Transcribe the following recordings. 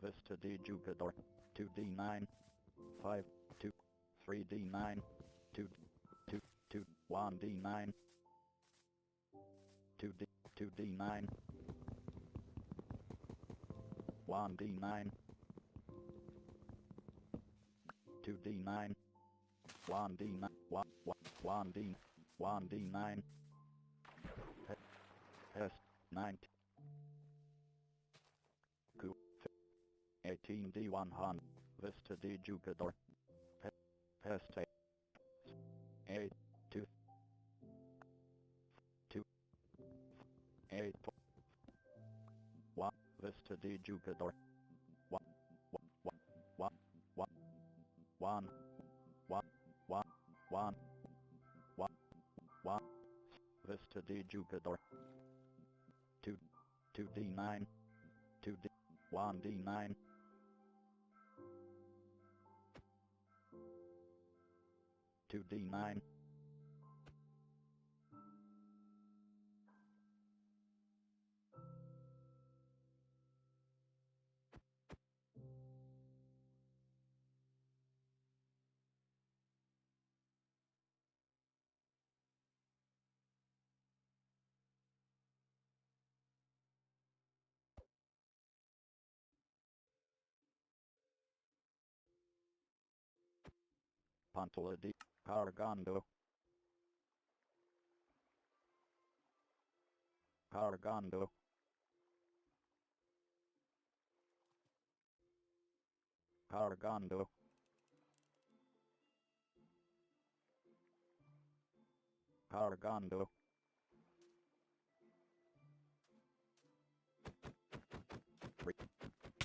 Vista D Jugador. 2D9. 5, 2, 3D9. 2, 2, 2, 1D9. 2D, 2D9. 1D9. 2D9. 1D9. 1D. 1D9. Pest 9. 18D100. Vista D Jugador. Pest 8. 2. 2. 8. 1. Vista D Jugador. 1. 1. 1. 1. 1. 1. 1. 1. 1. Vista D Jugador. 2. 2D9. 2D. 1D9. 2D9. Pantola di Cargando. Cargando. Cargando. Cargando.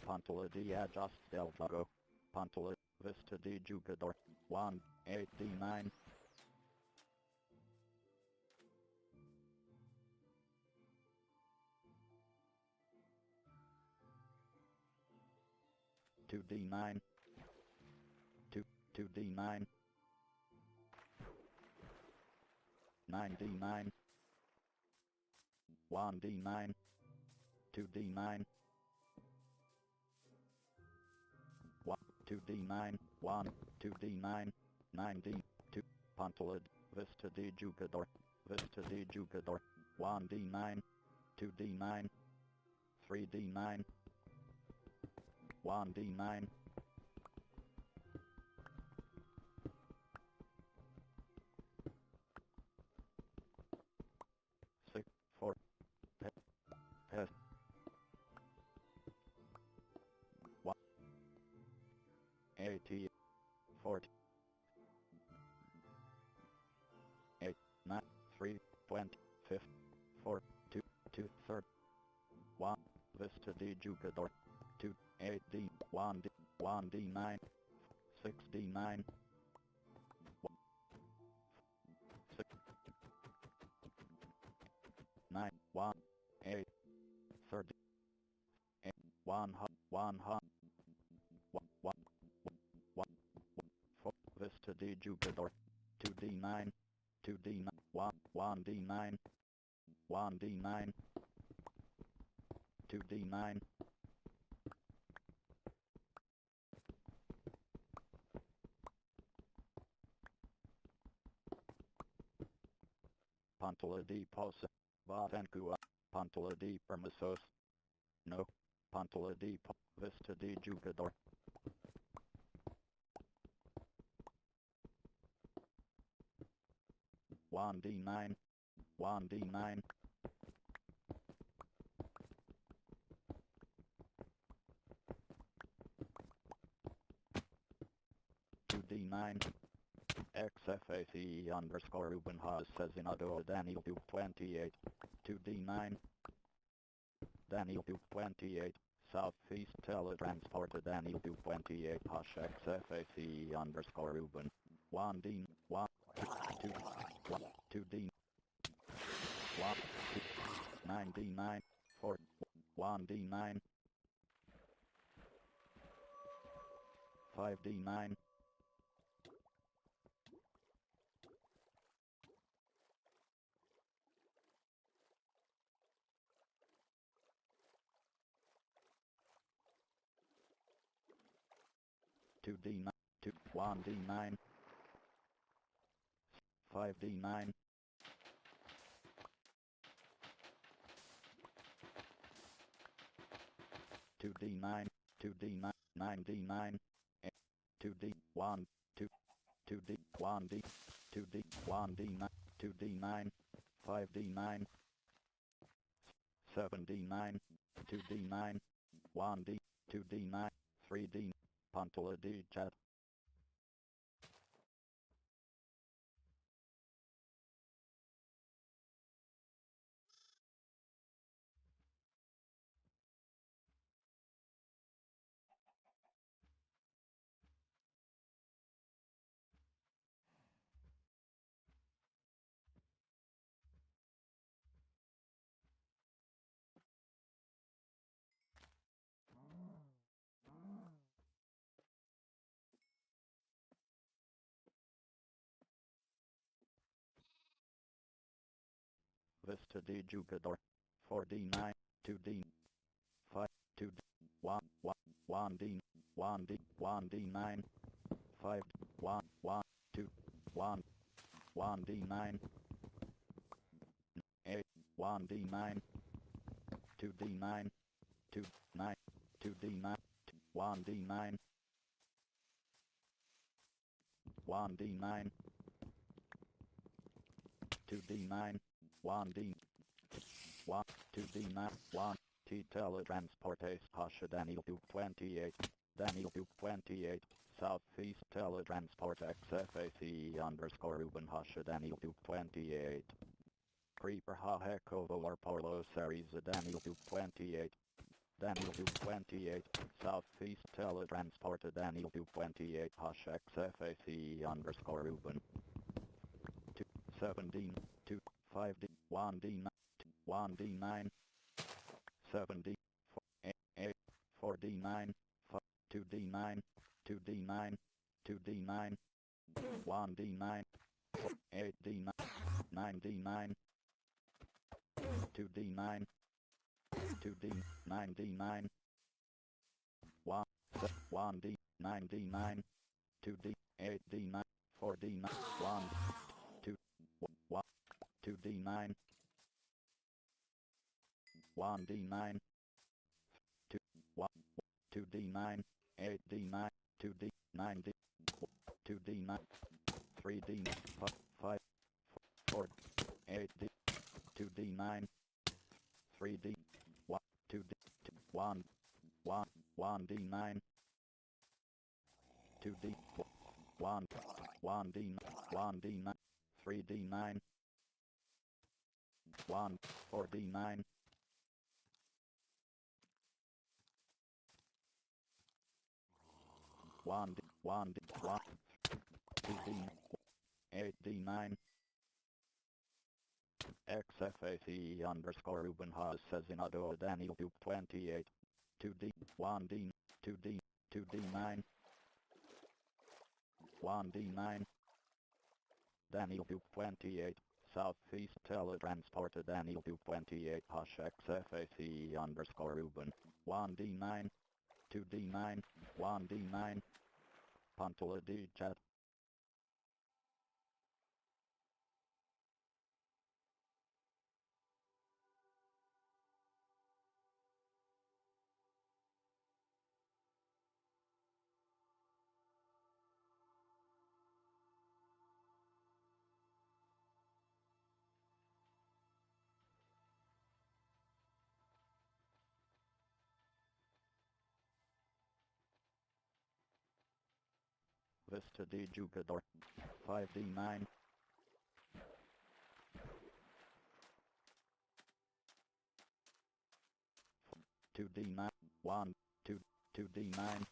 Pantola di Adjust del Vago. Pantola Vista di Jugador. 1, 8D9. 2D9. 2, 2D9. 9D9. 1D9. 2D9. 1, 2D9. 1, 2D9. 9D. 2. Pantola Vista di Jugador. Vista di Jugador. 1D9. 2D9. 3D9. 1D9. 6, 4. Pest. 1. 80. 40. 8, 9, 3, 20, 5, 4, 2, 2, 3. 1. Vista di Jugador. 2, 8D, 1D, 1D9, 6D9, 6, 9, 1, 8, 30, 8, 1, 1, 1, 1, 1, 4, Vista di Jugador. 2D9, 2D9, 1, 1D9, 1D9, 2D9, Pantola di Posa, Vatencua, Pantola di Permisos, no, Pantola di Vista di Jugador. 1D9, 1D9, 2D9, XFAC underscore Ruben Haas says in Ado Daniel Duke 28, 2D9, Daniel Duke 28, Southeast Teletransporter Daniel Duke 28 Hash XFAC underscore Ruben, 1D, 1, 2, 1, 2D, 1, 2, 9D9, 4, 1D9, 5D9, 2D9, 2, 1D9, 5D9, 2D9, 2D9, 9D9, 2D, 1, 2, 2D, 1D, 2D, 1D9, 2D9, 5D9, 7D9, 2D9, 1D, 2D9, 3D, Pantula D chat. Vista D Jugador, 4D9, 2D, 5, 2D, 1, 1, 1D, 1D, 1D9, 5, 1, 1, 2, 1, 1D9, 8, 1D9, 2D9, 2, 9, 2D9, 1D9, 1D9, 2D9, 1D, 1, 2D9, 1, T Teletransportes Hasha Daniel 228, Daniel 228, Southeast Teletransport XFAC underscore Ruben Hasha Daniel 228, Creeper Ha Hekovo or Polo Series Daniel 228, Daniel 228, Southeast Teletransport Daniel 228 Hash XFAC underscore Ruben, 2, 17, 2, 5D, 1D9, 1D9, 7D, 8, 4D9, 2D9, 2D9, 2D9, 1D9, 8D9, 9D9, 2D9, 2D, 9D9, 1, 1D, 9D9, 2D, 8D9, 4D9, 1, 2, 1, 2D9, 1D9, 2, 1, 2D9, 8D9, 2D, 9D, 2D9, 3D, 5, 4, 8D, 2D9, 3D, 1, 2D, 1, 1, 1D9, 2D, 1, 1D, 1D9, 3D9, 1, 4D9, 1D, 1D, 1, 2D, 8D9, XFAC underscore Ruben Haas says in Ado Daniel 228, 2D, 1D, 2D, 2D9, 1D9, Daniel 228, Southeast Teletransport Daniel 228 Hash XFAC underscore Ruben, 1D9, 2D9, 1D9, Pantula D chat. Vista D Jugador, 5D9, 2D9, 1, 2, 2D9,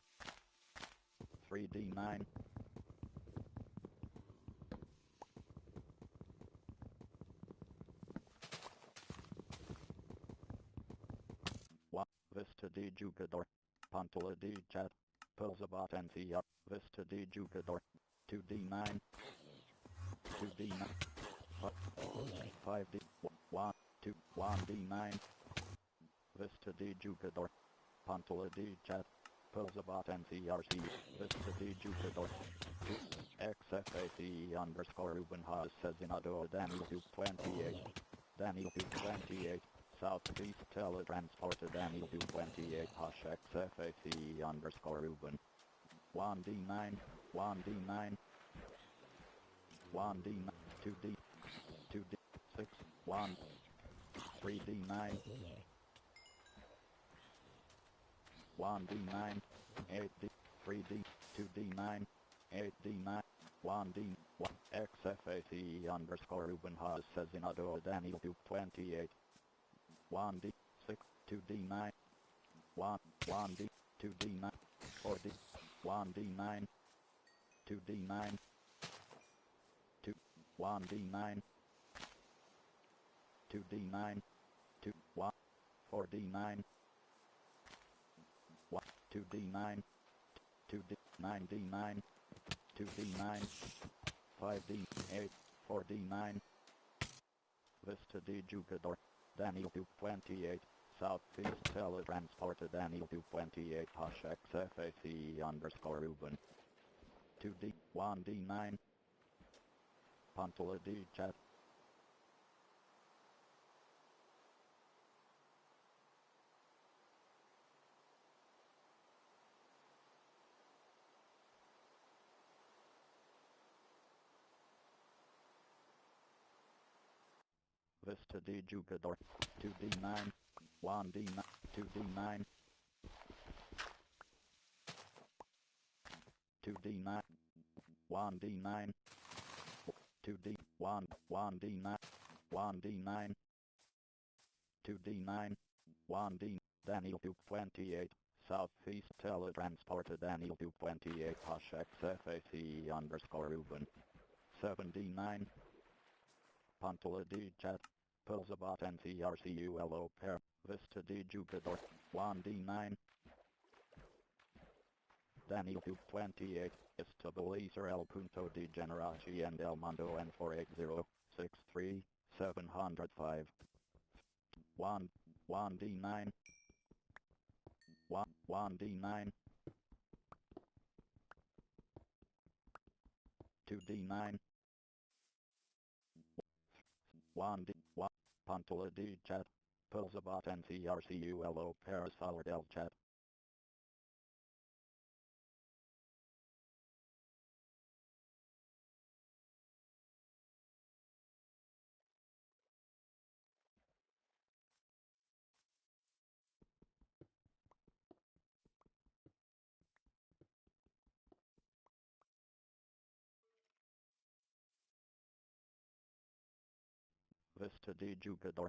3D9, 1, Vista D Jugador, Pantula D chat, Pilzabat NCR, Vista D Jugador, 2D9, 2D9, 5D, 1, 2, 1D9, Vista D Jugador, Pantula D chat, Pulsabot NCRC, Vista D Jupiter, XFAC underscore Ruben Haas says in Ado Daniel Duke 28, Daniel Duke 28, Southeast Teletransporter Daniel Duke 28 hash XFAC underscore Ruben, 1D9, 1D9, 1D9, 2D, 2D, 6, 1, 3D9, 1D9, 8D, 3D, 2D9, 8D9, 1D, 1, XFAC underscore Ruben Haas says in Ado Daniel Duke 28, 1D, 6, 2D9, 1, 1D, 2D9, 4D, 1D9, 2D9, 2, 1D9, 2D9, 2, 1, 4D9, 1, 2D9, 2D, 9D9, 2D9, 5D, 8, 4D9, Vista D Jupiter, Daniel Duke 28, Southeast Teletransporter Daniel Duke 28 hash XFAC underscore Ruben, 2D, 1D9, Pantula D chat, Vista D Jupiter, 2D9, 1D9, 2D9, 2D9, 1D9, 2D, 1, 1D9, 1D9, 2D9, 1D, Daniel Duke 28, Southeast Teletransporter Daniel Duke 28 hash XFAC underscore Ruben, 7D9, Pantula D chat, Pulsabot NCRCULO pair, Vista D Jupiter, 1D9, Daniel Duke 28, Estabilizer El Punto de Generaci and El Mundo N480, 63, 705, 1, 1D9, 1, 1D9, 2D9, 1D, 1, Pantula D chat, Pulsabot NCRCULO pair solid L chat. Vista D Jupiter,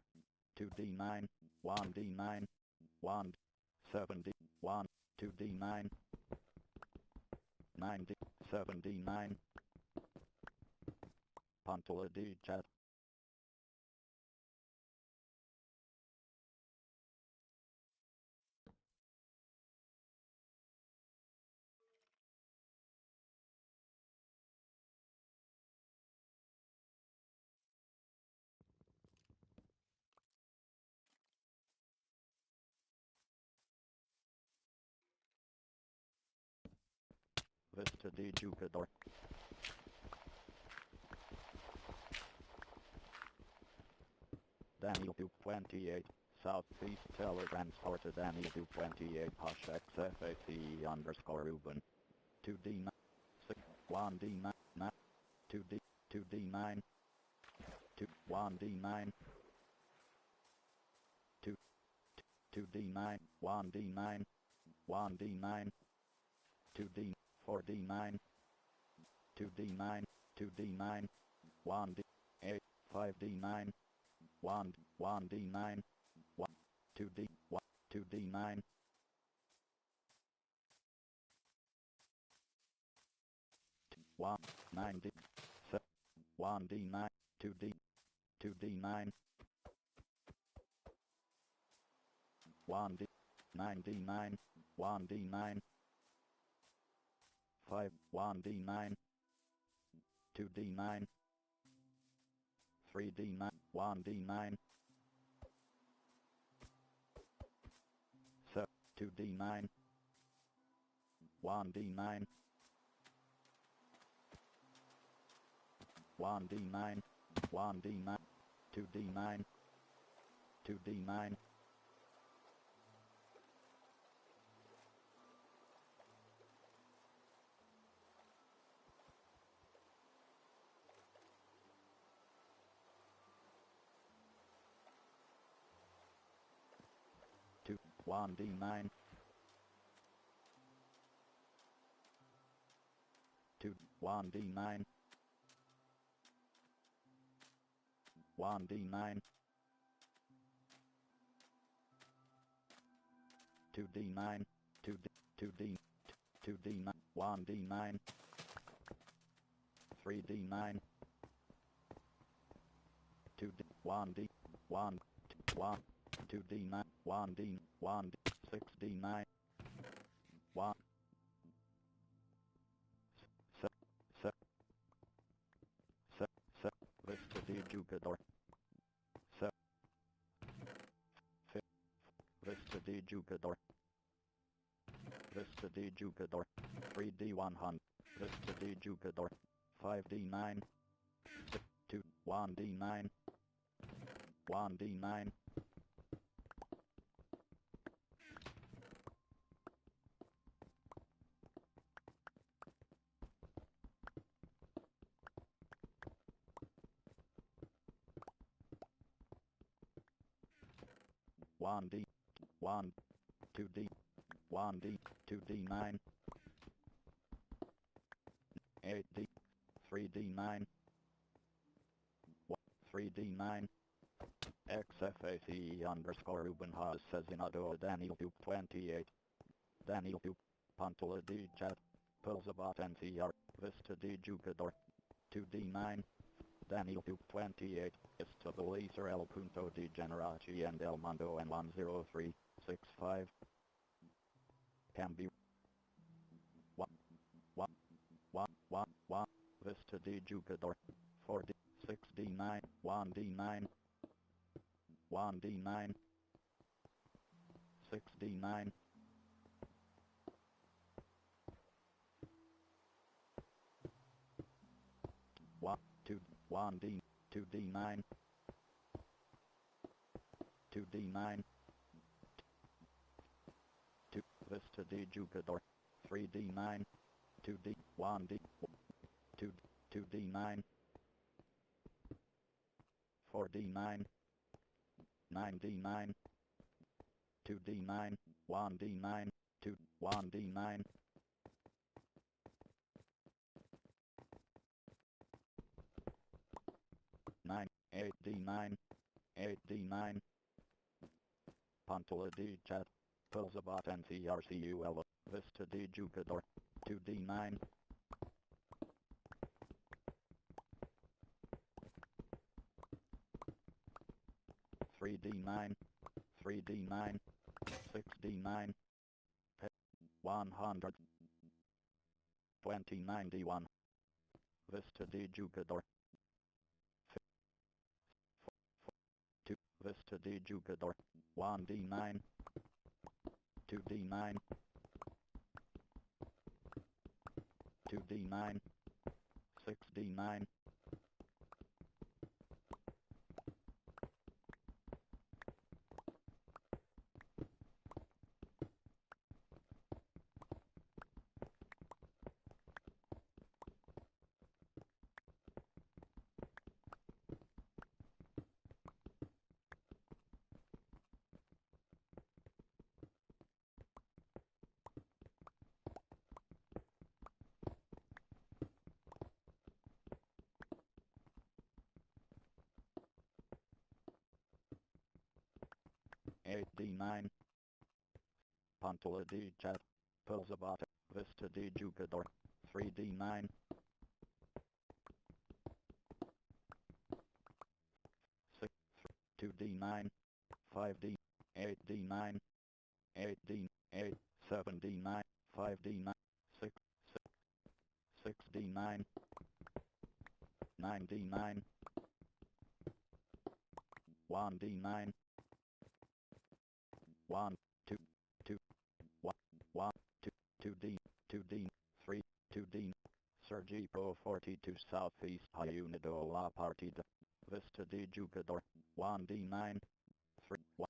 2D9, 1D9, 1, 7D, 1, 2D9, 9D, 7D9, Pantula D chat, Vista D Jupiter, Daniel Duke 28, Southeast Teletransporter Daniel Duke 28 hash XFAC underscore Ruben, 2D9, 6, 1D9, 9, 2D, 2D9, 2, 1D9, 2, 2D9, 1D9, 1D9, 2D, 4D9, 2D9, 2D9, 1D, 8, 5D9, 1, 1D9, 1, 2D, 1, 2D9, 1, 9D, 7, 1D9, 2D, 2D9, 1D, 9D9, 1D9, 5, 1D9, 2D9, 3D9, 1D9, 7, 2D9, 1D9, 1D9, 1D9, 2D9, 2D9, 1D9, 1D9, 1D9, 2D9, 2D, 2D9, 1D9, 3D9, 2D, 1D, 1, 1, 2D9, 1D, 1D, 6D9, 1, 7, 7, 7, 7, Vista de Jugador, 7, Vista de Jugador, Vista de Jugador, 3D100, Vista de Jugador, 5D9, 2, 1D9, 1D9, 1D, 1, 2D, 1D, 2D9, 8D, 3D9, 3D9, XFAC underscore Ruben Haas says in auto Daniel 28, Daniel 2, Pantula D chat, Pilzabat NCR, Vista D Jugador, 2D9, Daniel 28, Establecer El Punto de Generaci and El Mundo and 10365, can be 1, 1, 1, 1, 1, Vista D Jugador, 4D, 6D9, 1D9, 1D9, 6D9, 1, 2, 1D, 2D9, 2D9, 2, Vista de Jugador, 3D9, 2D, 1D, 2, 2D9, 4D9, 9D9, 2D9, 1D9, 2, 1D9, 9, 8D9, 8D9, Pantula D chat, Pilzabat NCRCUL, Vista de Jugador, 2D9, 3D9, 3D9, 6D9, 100, 2091, Vista de Jugador, 2, Vista de Jugador, 1D9, 2D9, 2D9, 6D9, eight D9, Pantula D chat, Pilzabat, Vista de Jugador, 3D9, 6, 2D9, 5D, 8D9, 8D, 8, 7D9, 5D9, 6, 6D9, 9D9, 1D9, 1, 2, 2, 1, 1, 2, 2D, 2D, 3, 2D, Sergi Pro 42 Southeast Unido La Partida, Vista de Jugador, 1D9, 3, 1,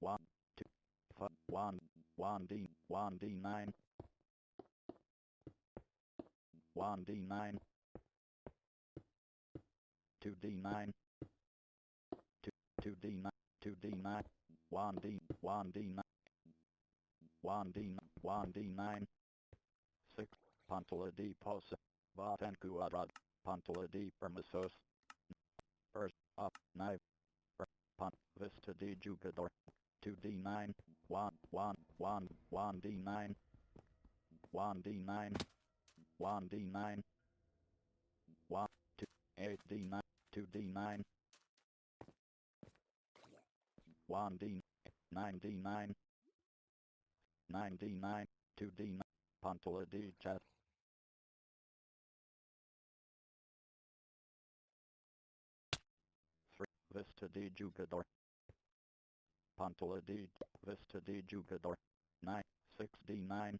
2, 5, 1, 1D, 1D9, 1D9, 2D9, 2D9, 2D9, 1D, 1D9, 1D, 1D9, 6, Pantola di Posa, Batan Cuadrad, Pantola di Permisos, First, Up, Knife, Pont, Vista de Jugador, 2D9, 1, 1, 1, 1D9, 1D9, 1D9, 1, 2, 8D9, 2D9, 1D, 9D9, 9D9, 2D9, Pantola di Chat, 3, Vista de Jugador, Pantola di, Vista de Jugador, 9, 6D9,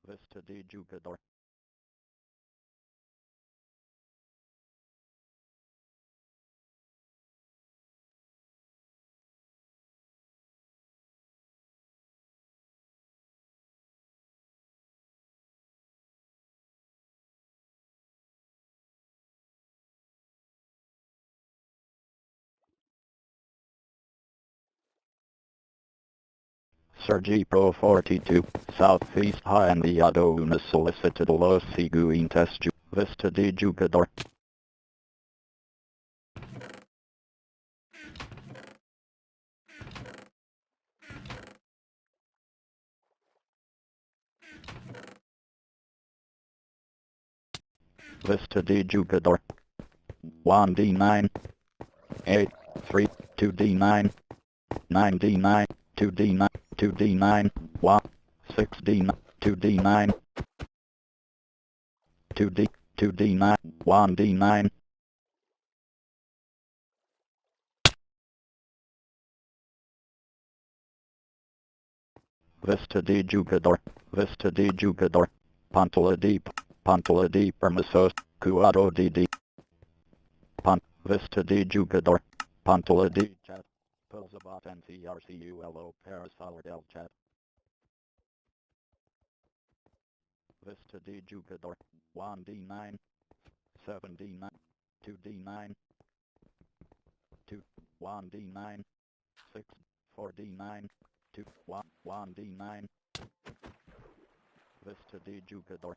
Vista de Jugador, Sergi Pro 42, Southeast Enviado una solicitud los siguientes Vista de Jugador, Vista de Jugador, 1D9, 8, 3, 2D9, 9D9, 2D9, 2D9, 1, 6D9, 2D9, 2D, 2D9, 1D9, Vista de Jugador, Vista de Jugador, Pantola di Permisos, Cuadro DD, Vista de Jugador, Pantola di Chat, Pilsabat NCRCULO Parasol del Chat, Vista de Jugador, 1D9, 7D9, 2D9, 2, 1D9, 6, 4D9, 2, 1, 1D9, Vista de Jugador,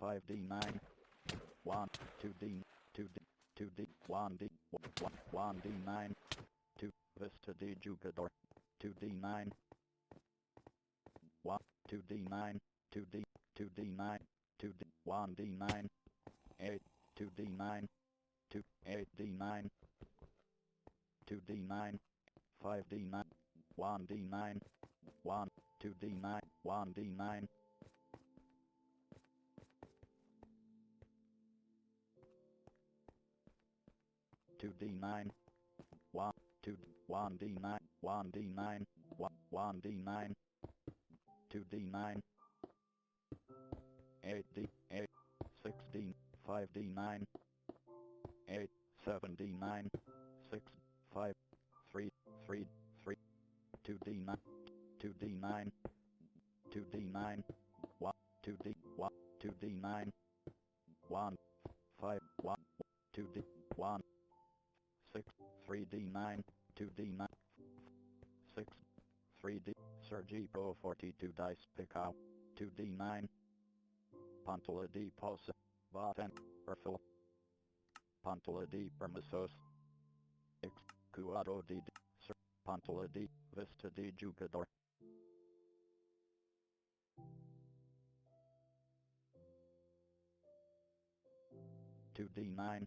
5D9, 1, 2D, 2D, 2D, 1D, 1D9, 2, Vista de Jugador, 2D9, 1, 2D9, 2D, 2D9, 2D, 1D9, 8, 2D9, 2, 8D9, 2D9, 5D9, 1D9, 1, 2D9, 1D9, 2D9, 1, 2, 1D9, 1D9, 1, 1D9, 2D9, 8D, 8, 6D, 5D9, 8, 7D9, 6, 5, 3, 3, 3, 2D9, 2D9, 2D9, 1, 2D, 1, 2D9, 1, 5, 1, 2D, 1, 6, 3D9, 2D9, 6, 3D, Sergi Pro 42 dice pick out, 2D9, Pantula di Posa, Vaten, Perfil, Pantula di Permisos, Excuado di Sir, Pantula di Vista di Jugador. 2d9,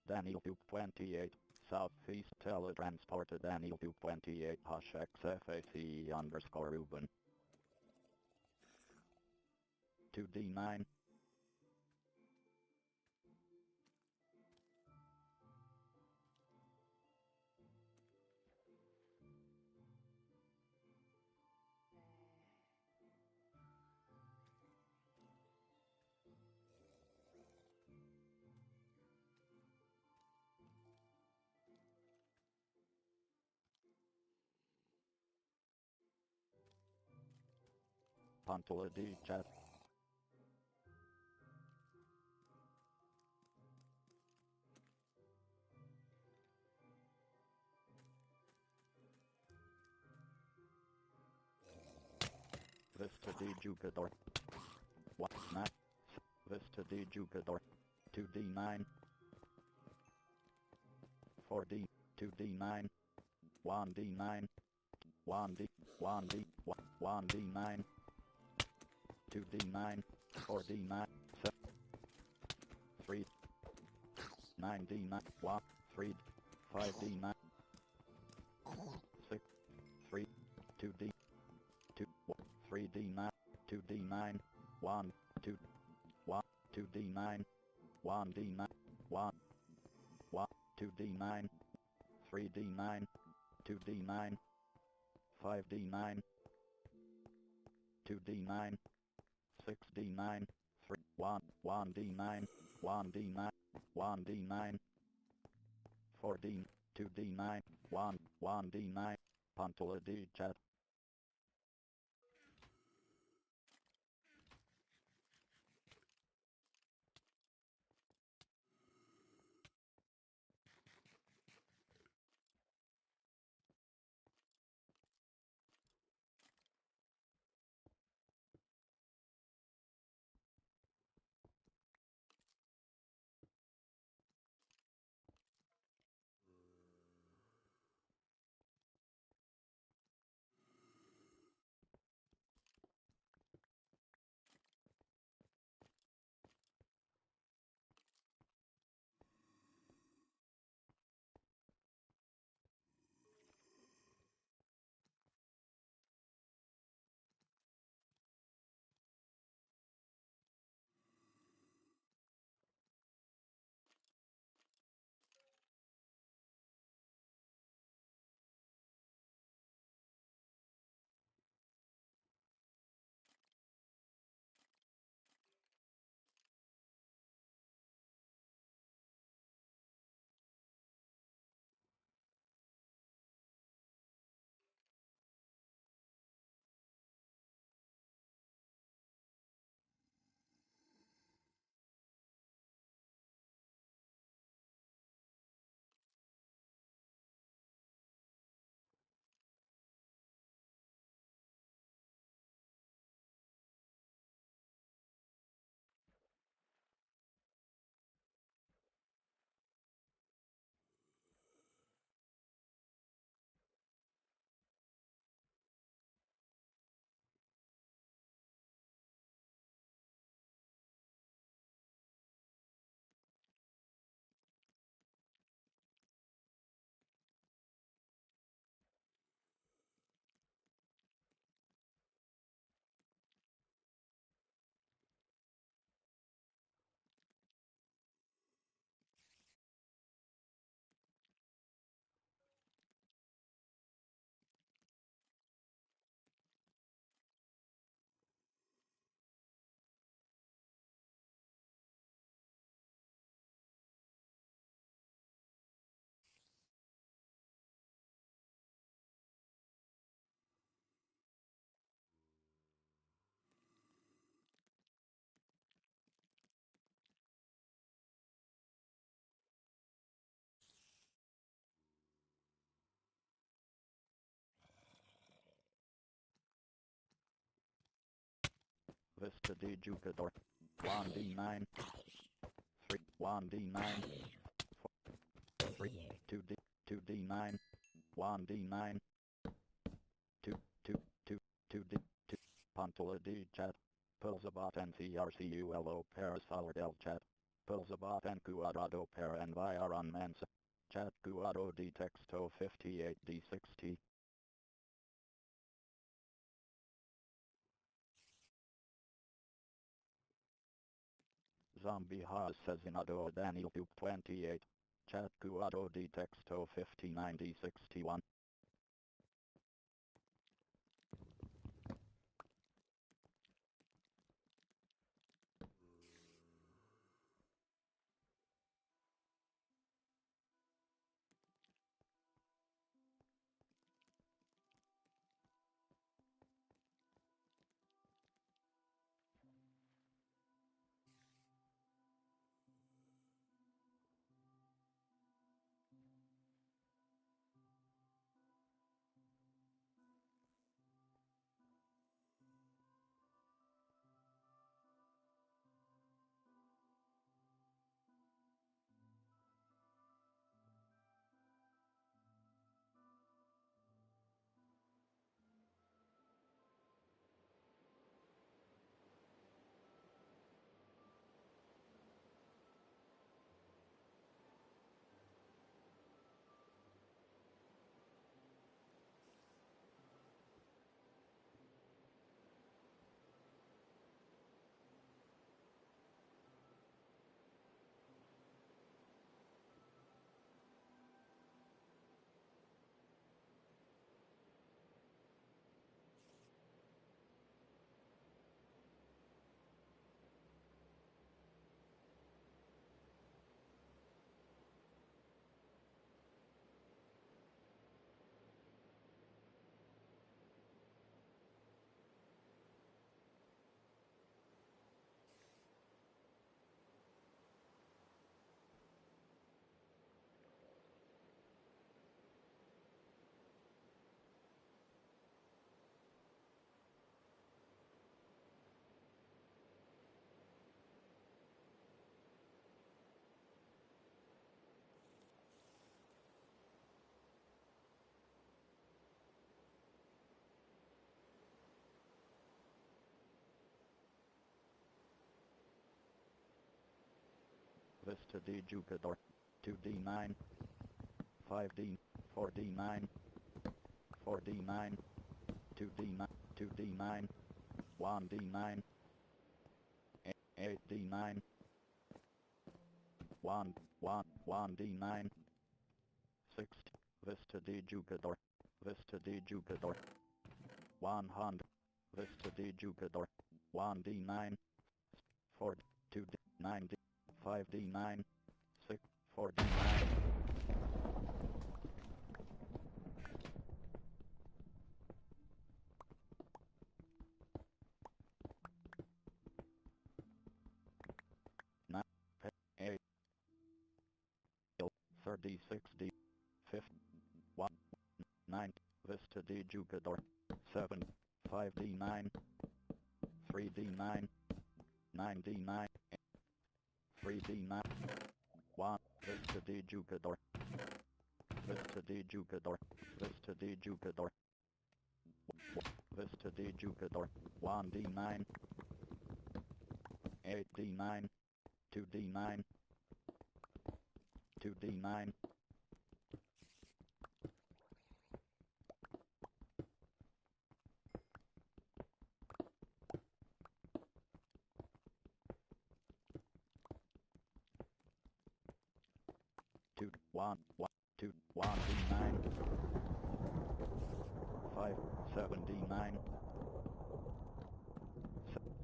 Daniel 228, Southeast Teletransported Daniel 228 #XFAC underscore Ruben. 2d9, Pantula di Chat, Vista di Jugador. 1 Vista di Jugador. 2d9, 4d, 2d9, 1d9, 1d, 1d, 1d9, 2d9, 4d9, 3, 9d9, 1, 3, 5d9, 6, 3, 2d, 2, 3d9, 2d9, 1, 2, 1, 2d9, 1d9, 1, 1, 2d9, 3d9, 2d9, 5d9, 2d9, 6d9, 3, 1, 1d9, 1d9, 1d9, 4d, 2d9, 1, 1d9, Pantula di Chat. Vista di Jugador. 1d9. 3. 1d9. 3. 2d. 2d9. 1d9. 2. 2. 2. 2d. 2. Pantola di chat. Pulsabat and crculo per solid el chat. Pulsabat and cuadrado per environments. Chat cuadro di texto 58d60. Zombie has asesinado a Daniel 28. Chat cuadro di texto 59d61. Vista di Jugador. 2d9. 5d. 4d9. 4d9. 2d9. 2d9. 1d9. 8d9. 1d9. 6. Vista di Jugador. Vista di Jugador. 100. Vista di Jugador. 1d9. 4. 2d. 9d. 5d9. 6. 4d9. Nine, 8, 36d, 5, 1, 9, Vista di Jugador, 7, 5d9, 3d9, 9d9, 3d9, 1, Vista di Jugador, Vista di Jugador, Vista di Jugador, Vista di Jugador, 1d9, 8d9, 2d9, 2d9, 2, 1, 1, 2, 1d9, 5, 7d9,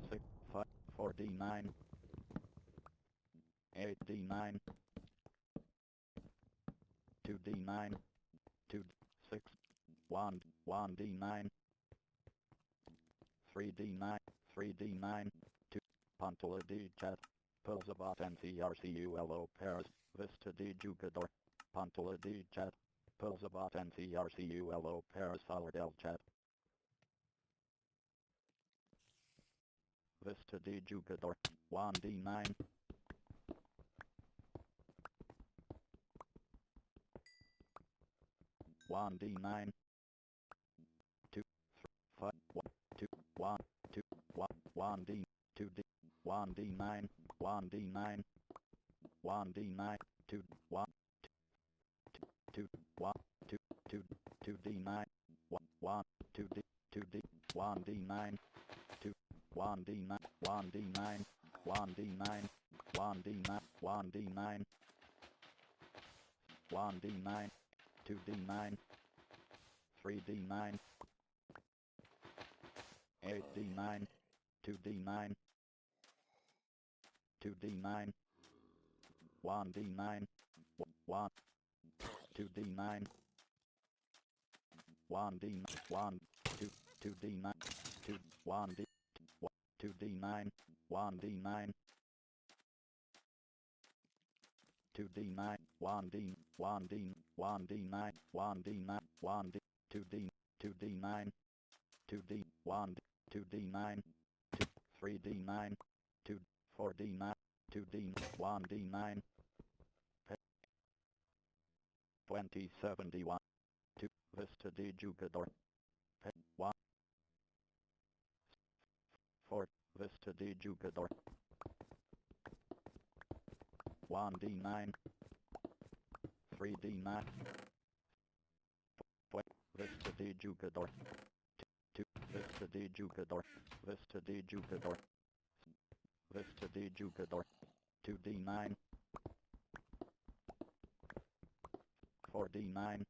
6, 5, 4d9, 8d9, 2d9, 2, 6, 1, 1d9, 3d9, 3d9, 2, Pantola di chat, Pulsabat and crculo pairs, Vista di Jugador, Pantola di chat, Pulsabat and crculo pairs solid L chat, Vista de Jugador, 1d9. 1d9. 2, 3, 5, 1, 2, 1, 2, 1, 1d, 2d, 1d9, 1d9, 1d9, 2, 1, 2, 1, 2, 2, 2d9, 1, 1, 2d, 2d, 1d9, 2, 1d9, 1d9, 1d9, 1d9, 1d9, 1d9, 2d9, 3d9, 8d9, 2d9, 2d9, 1d9, 1, 2d9, 1d, 1, 2, 2d9, 2, 1d, 2d9, 1d9, 2d9, 1d, 1d, 1d9, 1d9, 1d, 2d, 2d9, 2d, 1, 2d9, 2, 3d9, 2, 4d9, 2d, 1d9, 2071, 2, Vista de Jugador, 1, 4, Vista de Jugador, 1d9, 3d9, Vista de Jugador, 2, Vista de Jugador, Vista de Jugador, Vista de Jugador, 2d9, 4d9,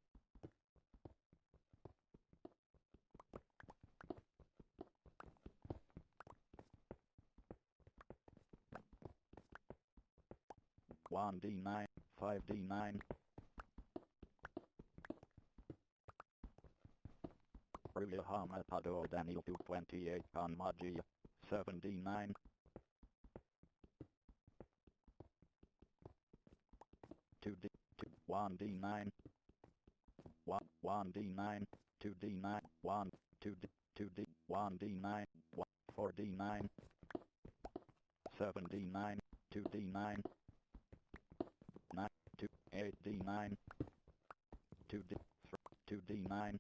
1d9, 5d9, Ruya Hamatado Daniel 228 on Magia, 7d9, 2d, 2, 1d9, 1, 1d9, 2d9, 1, 2d, 2d, 1d9, 1, 4d9, 7d9, 2d9, 9, 2, 8d9, 2d, 2d9,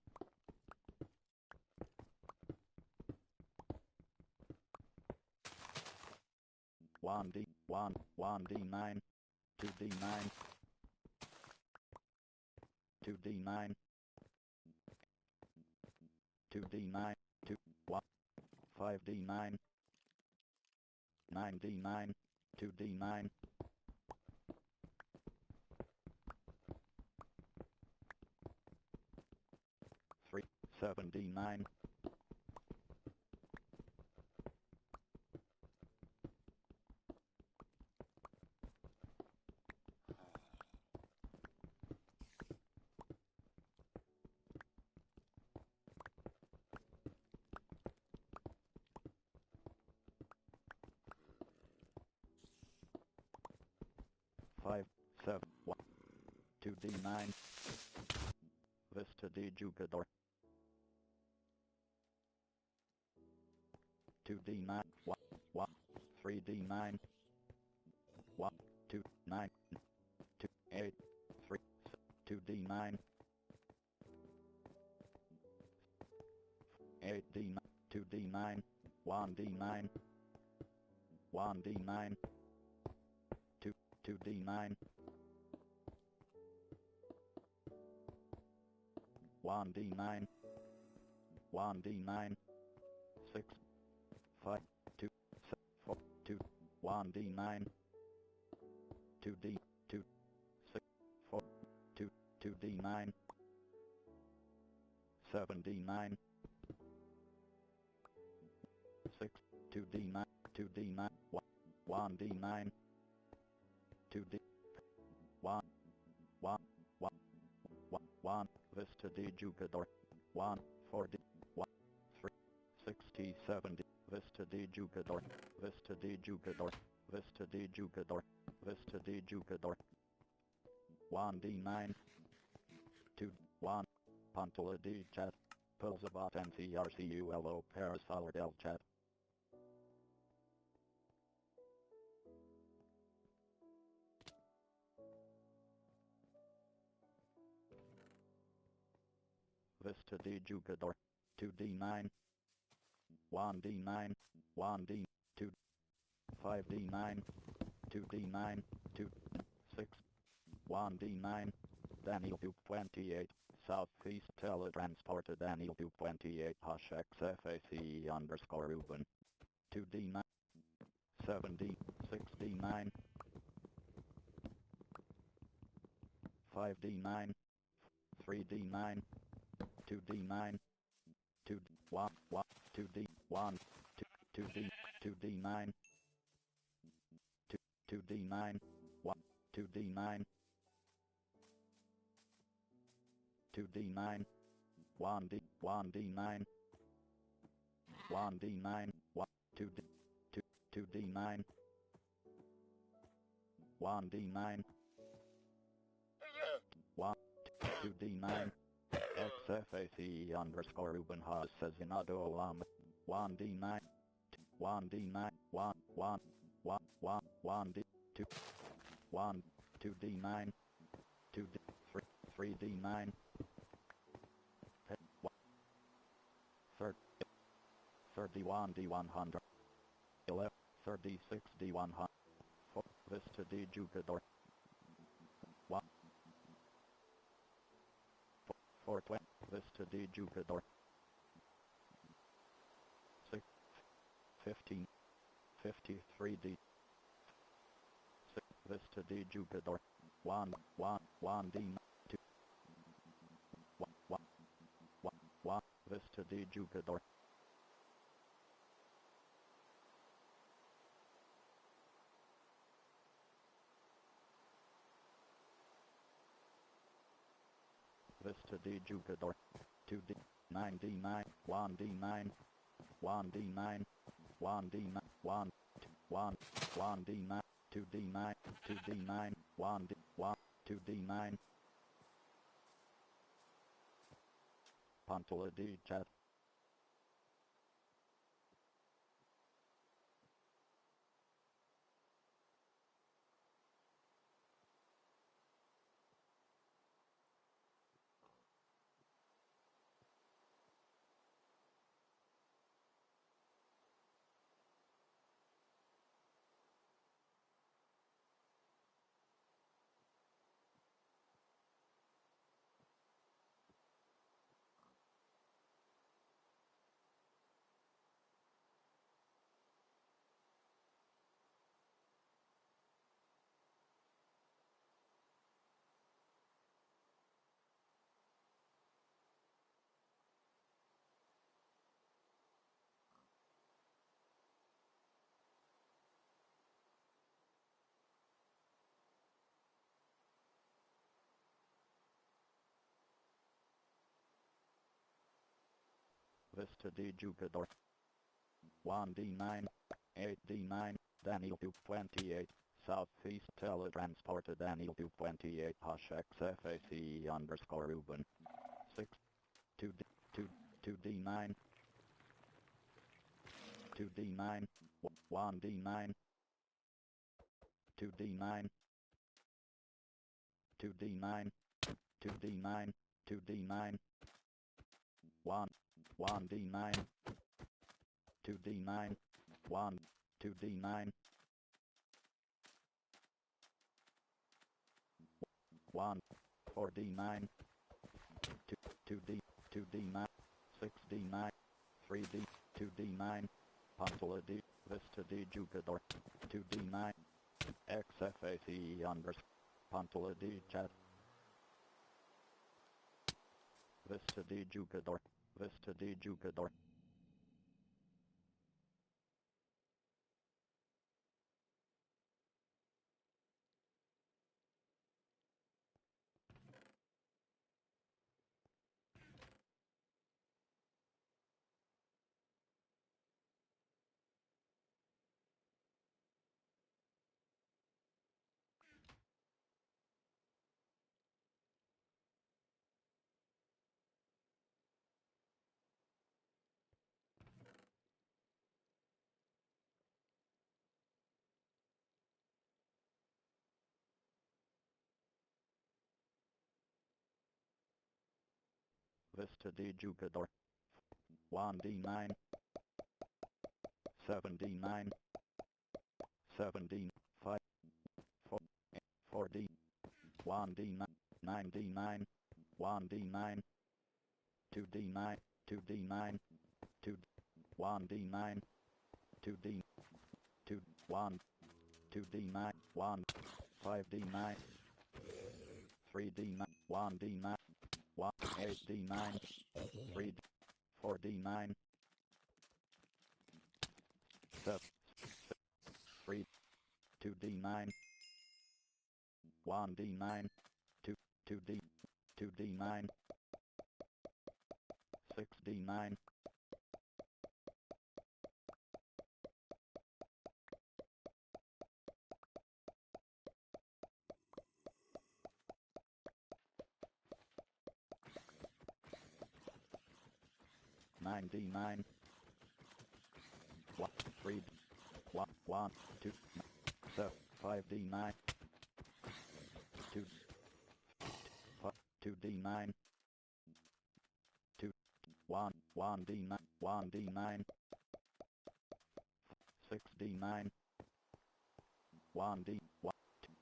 1d, 1, 1d9, 2d9, 2d9, 2d9, 2, 1, 5d9, 9d9, 2d9, 3, 7d9, 5, 7, 1, 2d9, Vista de Jugador, 2d9, 1, 1, 3d9, 1, 2, 9, 2, 8, 3, 2d9, 8d9, 2d9, 1d9, 1d9, 2, 2d9, 1d9, 1d9, 6, 5, 2, 4, 2, 1d9, 2d, 2, 6, 4, 2, 2d9, 7d9, 6, 2d9, 2d9, 1d9, 2d, 1, 1, 1, 1, 1, Vista de Jugador, 1, 4d, 1, 3, 60, 70, Vista de Jugador, Vista de Jugador, Vista de Jugador, Vista de Jugador, 1d9, 2, 1, Pantola de Chat, Pilzabat NCRCULO Parasolid L Chat. Vista di Jugador. 2d9. 1d9. 1d. 2. 5d9. 2d9. 2. 6. 1d9. Daniel 228. Southeast teletransported Daniel 228 hash xfac underscore Ruben. 2d9. 7d. 6d9. 5d9. 3d9. 2d9. 2 1 1 2d 1 2 2d 2d9 2 2d9 1 2d9 2d9 1d 1d9 1d9 1 2d 2 2d9 1d9 1 2d9 XFAC underscore Ruben Haas says in Ado Olam 1d9 1d9 1 1 1 1 1d 2 1 2d9 2d 3 3d9 31 d100 11 36 d100 4 Vista d Jugador 1 420 Vista di Jugador 6 15 53d 6 Vista di Jugador 1 1 1 d 2 1 1 1 1 Vista di Jugador Vista di Jugador 2d 9d9 1d9 1d9 1d9 1 1 1d9 2d9 2d9 1d 1 2d9 Pantola di chat Vista di Jugador 1d9 8d9 Daniel 228 Southeast teletransported Daniel 228 hash xfac underscore Ruben 6 2d 2 2d9 2d9 1d9 2d9 2d9 2d9 2d9 1 1d9 2d9 1 2d9 1 4d9 2 2d 2d9 6d9 3d 2d9 Pantola d Vista di Jugador 2d9 XFAC underscore Pantola di chat Vista di Jugador Vista di Jugador Vista di Jugador. 1d9. 7d9. 7d. 5. 4. 4d. 1d9. 9d9. 1d9. 2d9. 2d9. 2. 1d9. 2d. 2. 1. 2d9. 1. 5d9. 3d9. 1d9. 1. 8d9. 3. 4d9. 7. 3. 2d9. 1d9. 2. 2d. 2d9. 6d9. 9d9. 1. 3. 1. 1. 2. 7. 5d9. 2. 2d9. 2. 1. 1d9. 1d9. 6d9. 1d.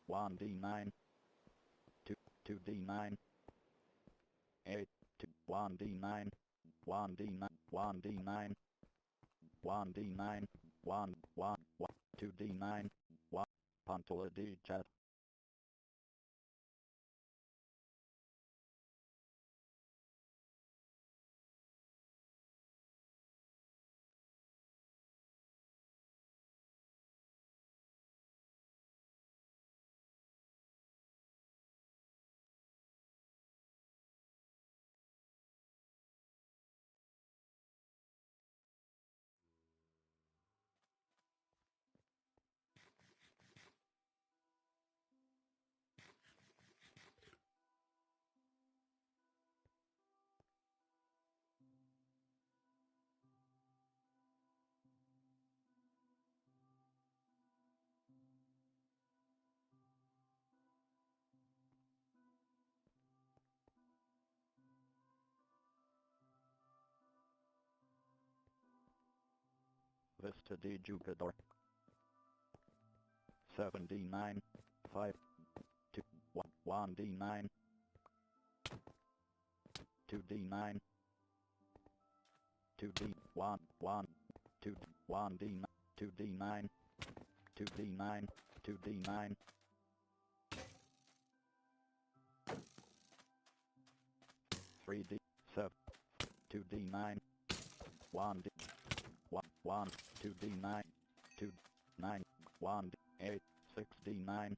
1d9. 2. 2d9. 8. 2. 1d9. 1d9. 1d9. 1d9. 1. 1. 1. 2d9. 1. Pantola d chat. Vista di Jugador. 7d9. 5. 2. 1. 1d9. 2d9. 2d. 1. 1. 2. 1d9. 2d9. 2d9. 2d9. 3d. 7. 2d9. 1d. 1. 1. 2d9. 2. 9. 1. 8. 6d9.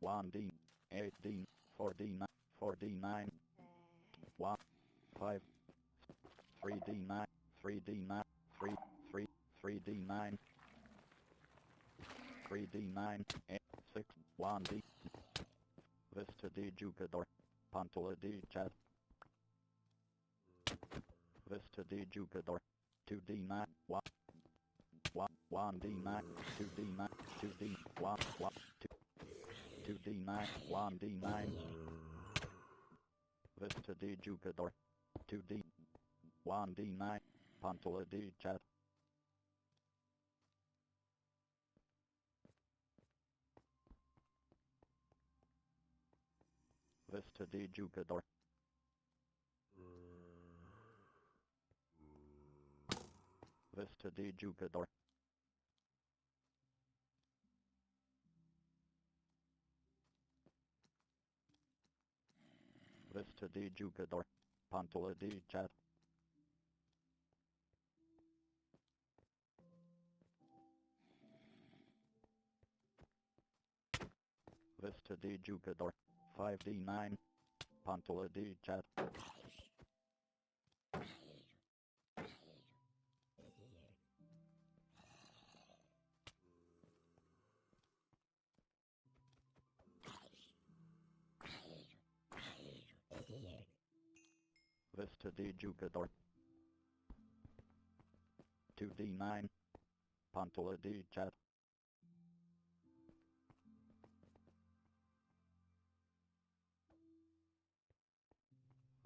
1d. 8d. 4d9. 4d9. 1. 5. 3d9. 3d9. 3. 3. 3d9. 3d9. 8. 6. 1d. Vista di Jugador. Pantola di chat. Vista di Jugador. 2d9. 1. 1. 1d9. 2d9. 2d. 1. 1. 2. 2d9. 1d9. Vista di Jugador. 2d. 1d9. Pantola di chat. Vista di Jugador. Vista di Jugador. Vista di Jugador. Pantola di chat. Vista di Jugador. 5d9. Pantola di chat. Vista di Jugador. 2d9. Pantola di chat.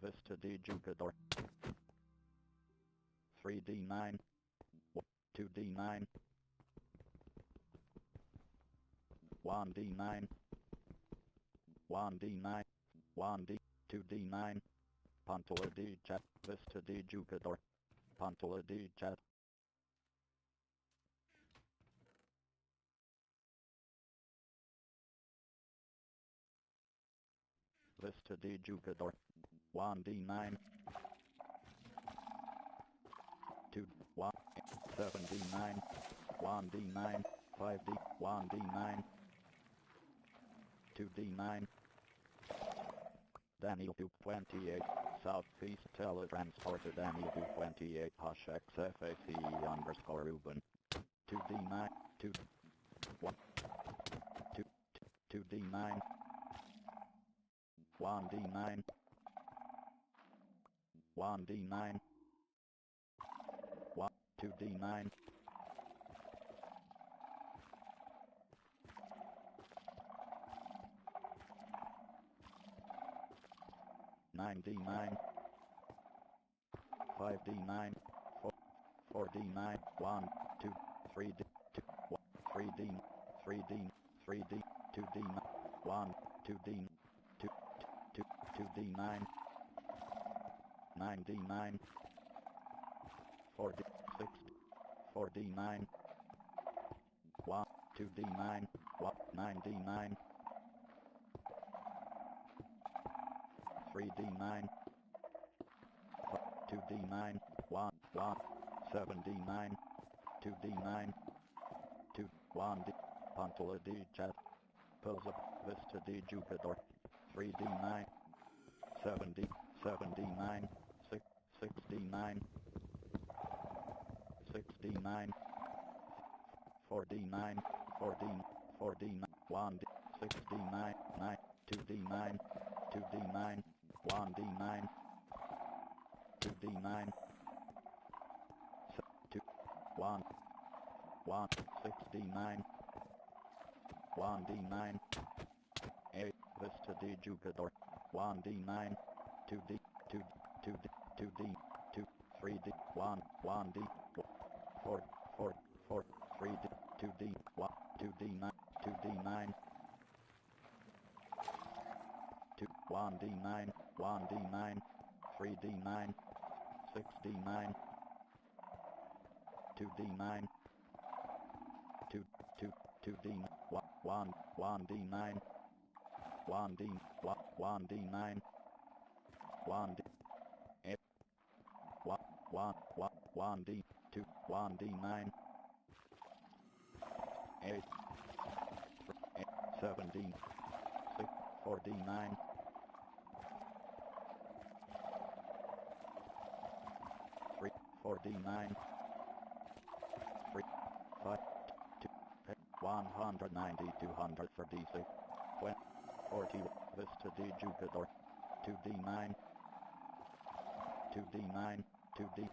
Vista di Jugador. 3D9. 2D9. 1D9. 1D9. 1D. 2D9. Pantola di Jet. Vista di Jugador. Pantola di Jet. Vista di Jugador. 1D9. 2, 1, 7D9. 1D9. 5D. 1D9. 2D9. Daniel 228. Southeast teletransporter Daniel 228 hash XFAC underscore Ruben. 2D9. 2, 1, 2, 2D9. 1D9. 1D9. 1, 2D9. 9D9. 5D9. 4D9. 1, 2, 3D, 2, 1, 3D, 3D, 3D, 2D, 1, 2D, 2, 2, 2D9. 9D9. 4D, 6, 4D9. 1, 2D9. 1, 9D9. 3D9. 2D9. 1, 1. 7D9. 2D9. 2, 1D. Pantola di Jet. Pilza Vista di Jugador. 3D9. 7D. 7D9. 6, 6D9. 6D9. 4D9. 4D. 4D9. 1D. 6D9. 9. 2D9. 2D9. 1D9. 2D9. 2, 1, 1, 6D9. 1D9. 8, Vista di Jugador. 1D9. 2D, 2, 2D, 2D, 2, 3D, 1, 1D, 4, 4, 4, 3D, 2D, 1, 2D9, 2D9. 2, 1D9, 1D9, 3D9, 6D9, 2D9, 2, 2, 2D, 1, 1D9, 1D, 1D9, 1D, 8, 1, 1, 1D, 2, 1D9, 8, 7D, 6, 4D9, 3, 4D9, 3, 5, 2, 190, 236, 20, 40, Vista di Jugador, 2D9, 2D9, 2D,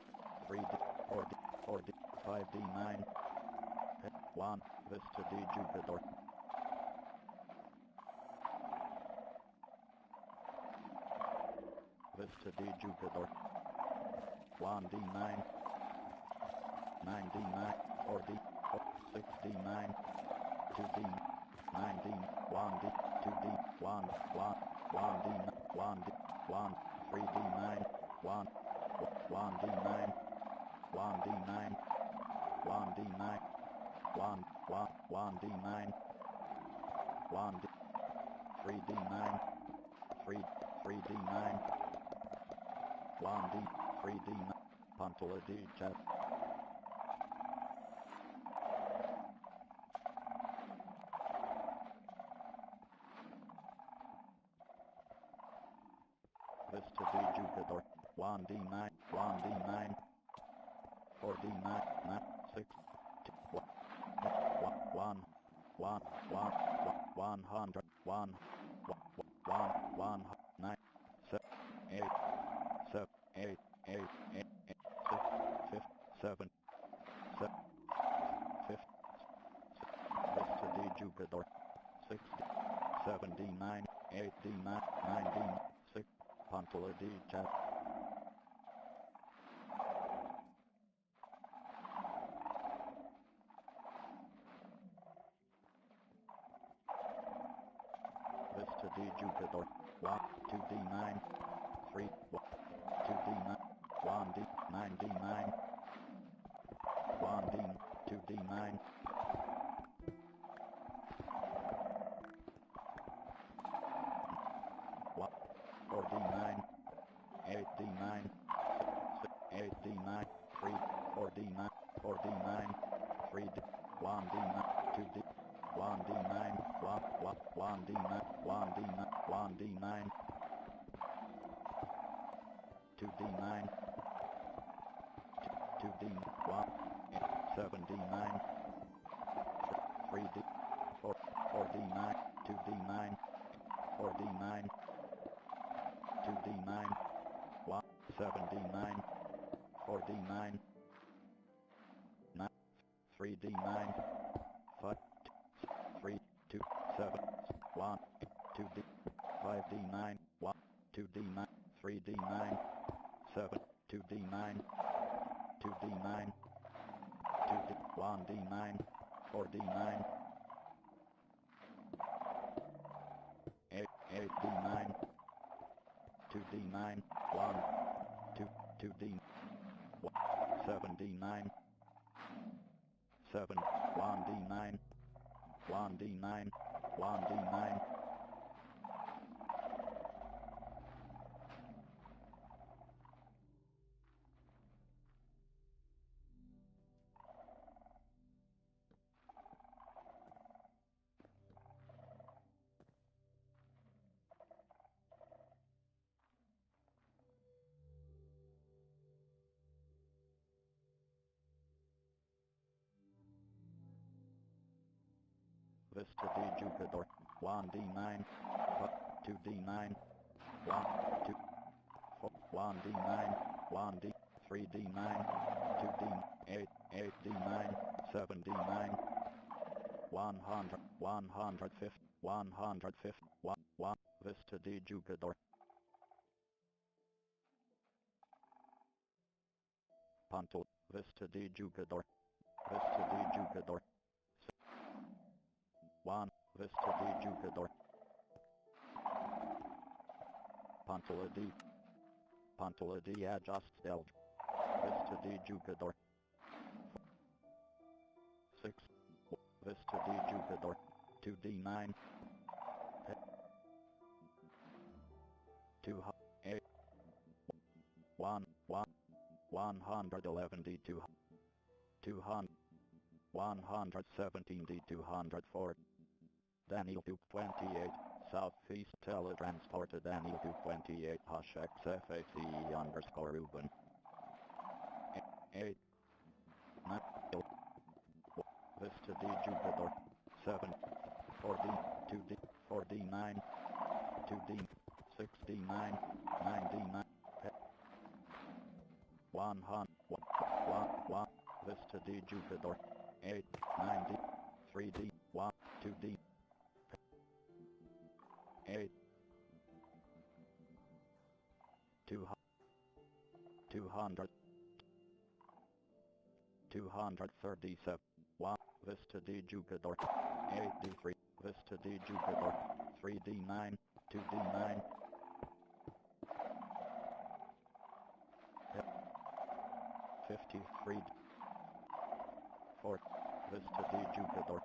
3D, 4D, 4D, 5D9, 1, Vista di Jugador. Vista di Jugador. 1D9. 9D9. 4D. 6D9. 2D. 9D. 1D. 2D. 1. 1. 1D. 1D. 1. 3D9. 1. 1D9. 1D9. 1D9. 1. 1. 1D9. 1D. 3D9. 3. 3D9. 1D, 3D9, Pantola di Jet. Vista di Jugador, 1D9, 1D9, 4D9, 9, 6, 2, 1, 1, 1, 100, 1, 1, 1, 9, 7, 8, 7, 8, 8, 8, 8, 6, 7, 7, 5, Vista di Jugador, 60, 79, 89, 90, 6, Pantula D chat. Vista D Jupiter. 1, 2D9. 3, 2D9. 1D, 9D9. 1D, 2D9. 4D9, 8D9, 8D9, 3, 4D9, 4D9, 3D, 1D9, 2D, 1D9, 1D9, 1D9, 1D9, 2D9, 2D, 1, 7D9, 3D, 4D9, 2D9, 4D9, 2D9, 1, 7D9, 4D9, 9, 3D9, 5, 3, 2, 7, 1, 2D, 5D9, 1, 2D9, 3D9, 7, 2D9, 2D9, 2D, 1D9, 4D9, 8D9, 2D9, 1, 2, 2D, 7D9, 7, 1D9, 1D9, 1D9, Vista D Jupiter, 1D9, 2D9, 1, 2, 4, 1D9, 1D, 3D9, 2D, 8, 8D9, 7D9, 100, 150, 150, 1, 1, Vista D Jupiter. Pantul, Vista D Jupiter, Vista D Jupiter. 1, Vista D Jupiter. Pantula D. Pantula D adjust L. Vista D Jupiter. 6, Vista D Jupiter. 2D9. 2, 8. 1, 1. 111 D 2. 200. 117 D 204. Daniel 228, Southeast Teletransporter Daniel 228 #XFAC underscore Ruben. 8, 9, Vista D Jupiter, 7, 4D, 2D, 4D9, 2D, 6D9, 9D9, 100, 1, Vista D Jupiter, 8, 9D, 3D, 1, 2D, 8, 200, 237, 1, Vista D Jupiter, 8D3, Vista D Jupiter, 3D9, 2D9, 53, 4, Vista D Jupiter,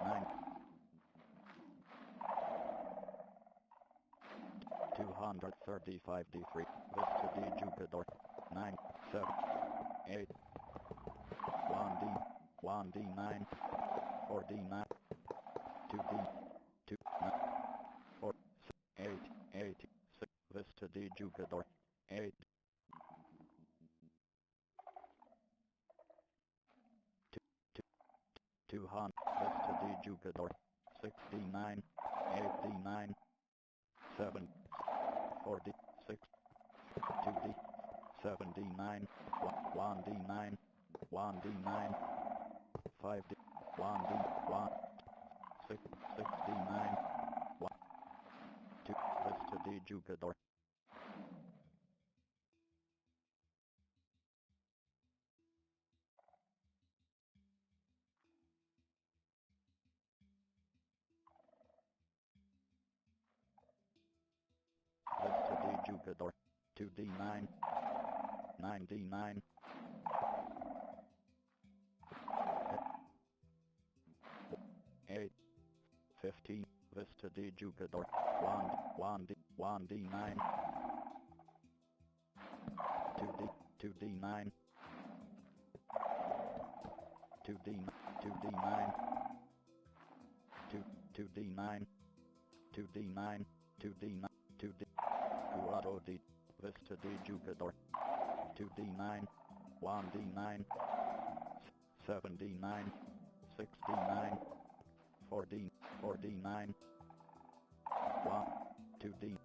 9, 235 D3, Vista D Jupiter, 9, 7, 8, 1D, 1D9, 4D9, 2D, 2, 9, 4, 8, 8, 6, Vista D Jupiter, 8, 200, Vista D Jupiter, 6D9, 8D9, 7, 4D, 6, 2D, 7D9, 1D9, 1D9, 5D, 1D, 1, 6, 6D9, 1, 2, Vista D jugador. Lista de jugador. 2d9. 9d9. 8. 15. Vista de jugador. 1d9. 2d9. 2d9. 2d9. 2d9. 2d9. 2d. Cuatro d. Vista de jugador. 2d9. 1d9. 7d9. 6d9. 4d9. 1. 2d.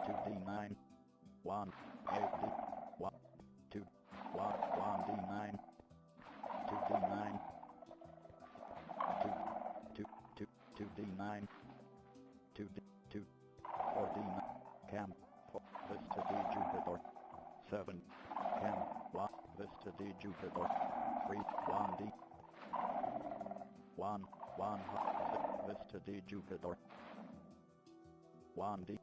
2d9. 1. 8d. 1. 2. 1. 1d9. 2d9. 2. 2. 2d9. 2d. 2. 4d9. Cam. Vista de jugador. 7. Cam. 1. Vista de jugador. 3. 1d. 1. 1. Vista de jugador. 1d.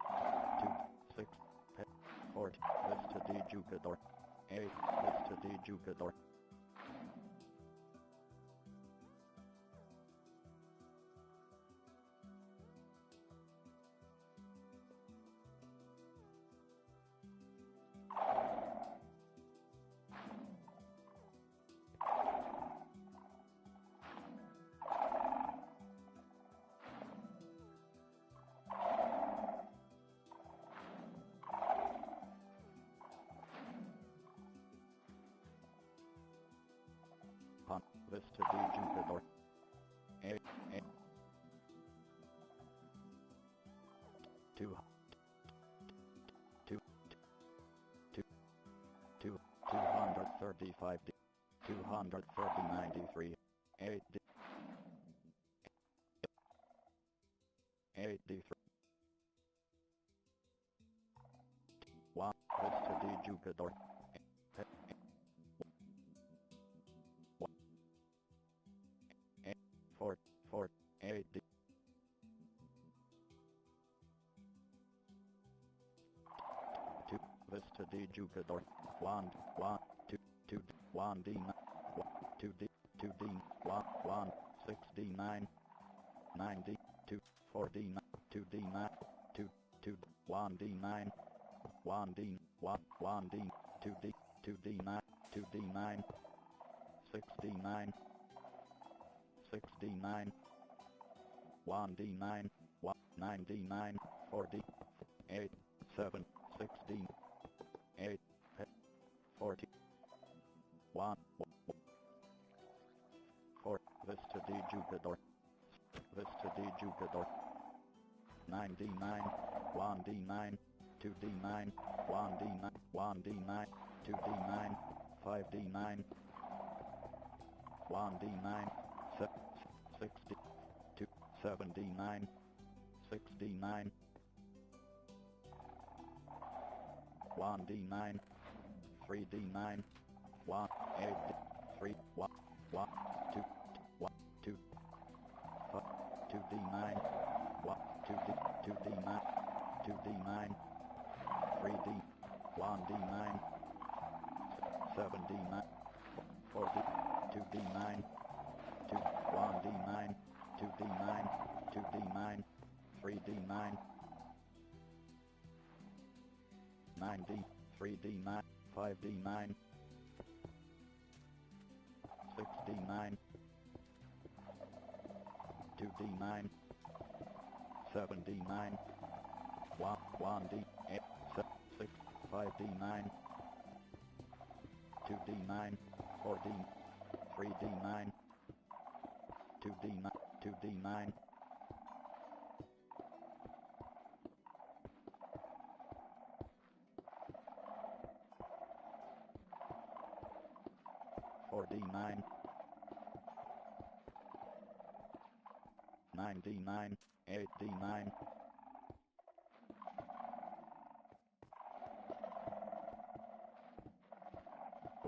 2. 6. 4. Vista de jugador. 8. Vista de jugador. Pan. Vista de jugador. 8. 2. 2. 235 d. 230 8 d. 8 d. 1. Vista de jugador. 4. 4. 8 d. 2. Vista de jugador. 1. 1. 2. 2. 1 d. 2 d. 2 d. 1. 1. 6 d. 9. 9 d. 2. 4 d. 2 d. 9. 2. 2. 1 d. 9. 1 d. 1. 1 d. 2 d. 2 d. 9. 2 d. 9. 6 d. 9. 6 d. 9. 1 d. 9. 1. 9 d. 9. 4 d. 8. 7. 6 d. 8. 40. 1. 4. Vista de jugador. Vista de jugador. 9 d. 9. 1 d. 9. 2 d. 9. 1 d. 9. 1 d. 9. 2 d. 9. 5 d. 9. 1 d. 9. 6 d. 2. 7 d. 9. 6 d. 9. 1 d. 9. 3 d. 9. 1. 8 d. 3. 1. 1. 2. 1. 2. 5. 2 d. 9. 1. 2 d. 2 d. 9. 2 d. 9. 3 d. 1 d. 9. 7 d. 9. 4 d. 2 d. 9. 2. 1 d. 9. 2 d. 9. 2 d. 9. 3 d. 9. 9 d. 3 d. 9. 5 d. 9. 6 d. 9. 2 d. 9. 7 d. 9. 1 d. 8. 6. 5 d. 9. 2 d. 9. 4 d. 3 d. 9. 2 d. 9. 2 d. 9. 4 d. 9. 9 d. 9. 8 d. 9.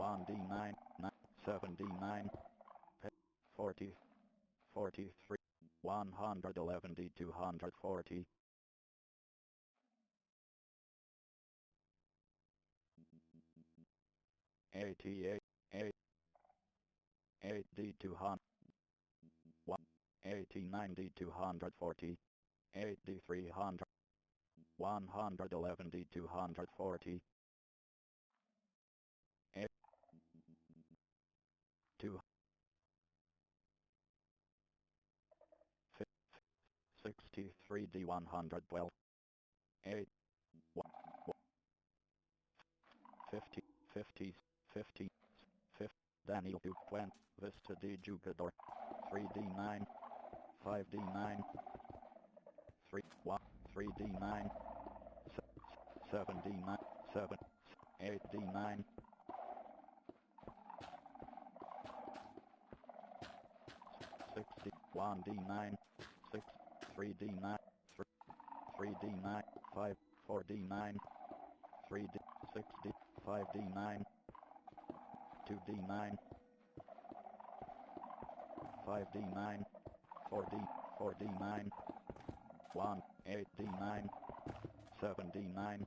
1D9, 7D9, 40, 43, 111D, 240, 88, 8D, 200, 89D, 240, 8D, 300, 111D, 240, 8, 2, 63D, 112, 8, 50, 50, 50, 50, Daniel 220, Vista D, Jugador, 3D9, 5D9, 3, 1, 3D9, 7D9, 7, 8D9, 60, 1D9, 6, 3D9, 3D9, 5, 4D9, 3D, 6D, 5D9, 2D9, 5D9, 4D, 4D9, 1, 8D9, 7D9,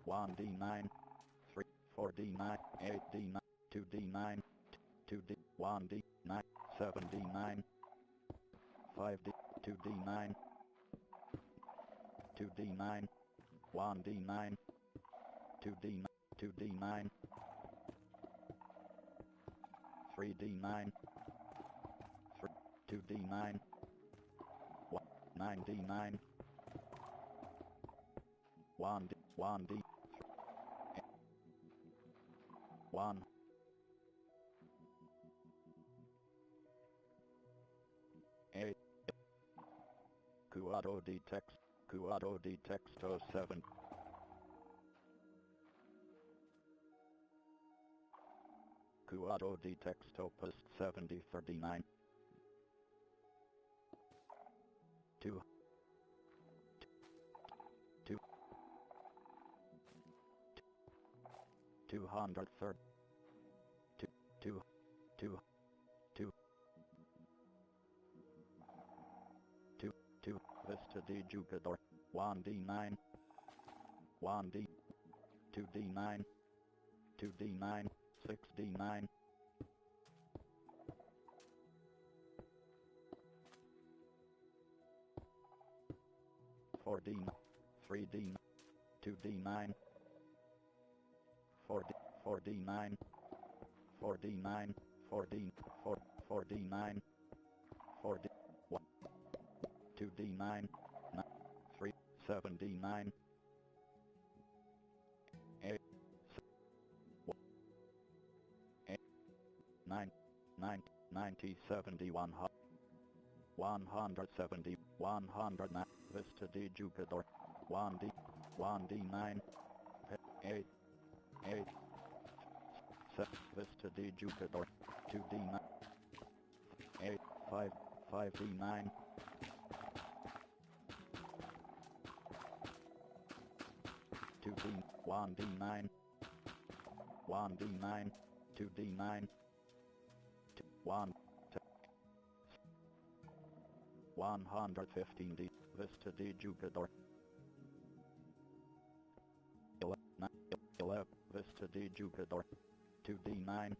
1D9, 3, 4D9, 8D9, 2D9, 2D, 1D9, 7D9, 5D, 2D9, 2D9, 1D9, 2D9, 2D9, 3D9, 2D9, 9D9, 1D, 1D, 1, 8, Cuado D text, Cuado D text 07, Cuado D text opus 7039, 2, 2, 230, 2, 2, 2, 2, 2, 2, Vista D Jugador, 1D9, 1D, 2D9, 2D9, 6D9, 4D, 3D, 2D9, 4D, 4D9, 4D9, 4D, 4, 4D9, 4D, 1, 2D9, 3, 7D9, 8, 8, 9, 9, 90, 70, 170, 109, Vista D Jugador, 1D, 1D9, 8, 8, 7, Vista D Jugador, 2D9, 8, 5, 5D9, 2D, 1D9, 1D9, 2D9, 1, 115D, Vista D Jugador, 11, Vista D Jugador, 2D9,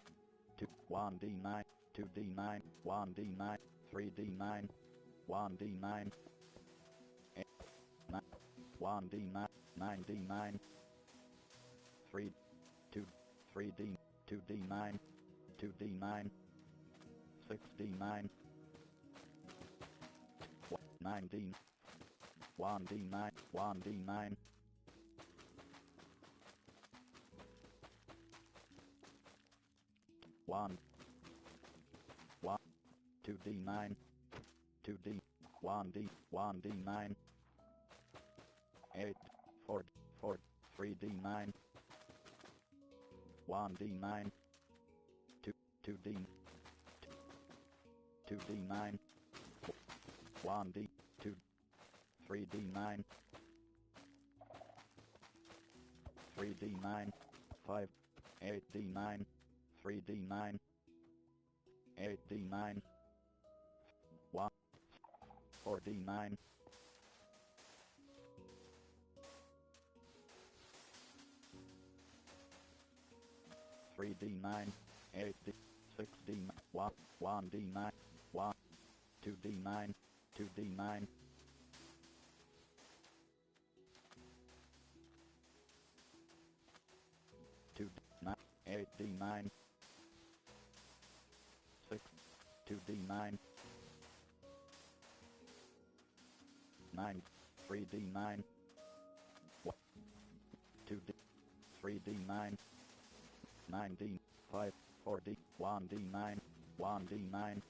2, 1D9, 2D9, 1D9, 3D9, 1D9, 8, 9, 1D9, 9D9, 3, 2, 3D, 2D9, 2D9, 6D9, 9D, 1D9, 1D9, 1, 1, 2D9, 2D, 1D, 1D9, 8, 4, 4, 3D9, 1D9, 2, 2D, 2D9, 1D, 2, 3D9, 3D9, 5, 8D9, 3D9, 8D9, 1, 4D9, 3D9, 8D, 6D9, 1D9, 1, 2D9, 2D9, 2D9, 8D9, 6, 2D9, 9, 3D9, 2D, 3D9, 9D, 5, 4D, 1D9, 1D9,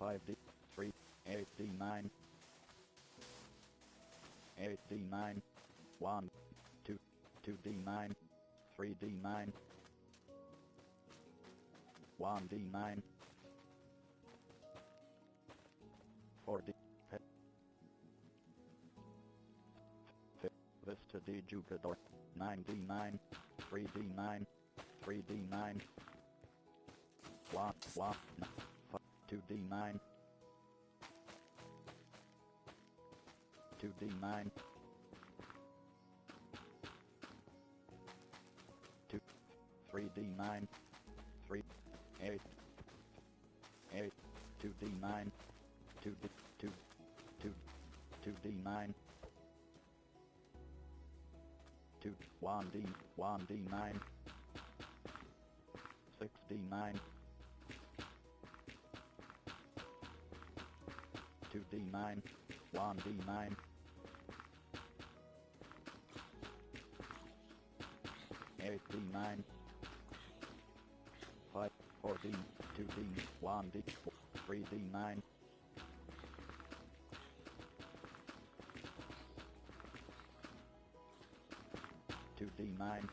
5D, 3, 8D9, 8D9, 1, 2, 2D9, 3D9, 1D9, 4D, Vista de Jugador, 9D9, 3D9, 3D9, 1, 1, 2D9, 2D9, 2, 3D9, 3, 8, 8, 2D9, 2D, 2, 2, 2D9, 2, 1D, 1D9, 6D9, 2D9, 1D9, 8D9, 5, 4D, 2D, 1D, 3D9, 2D9,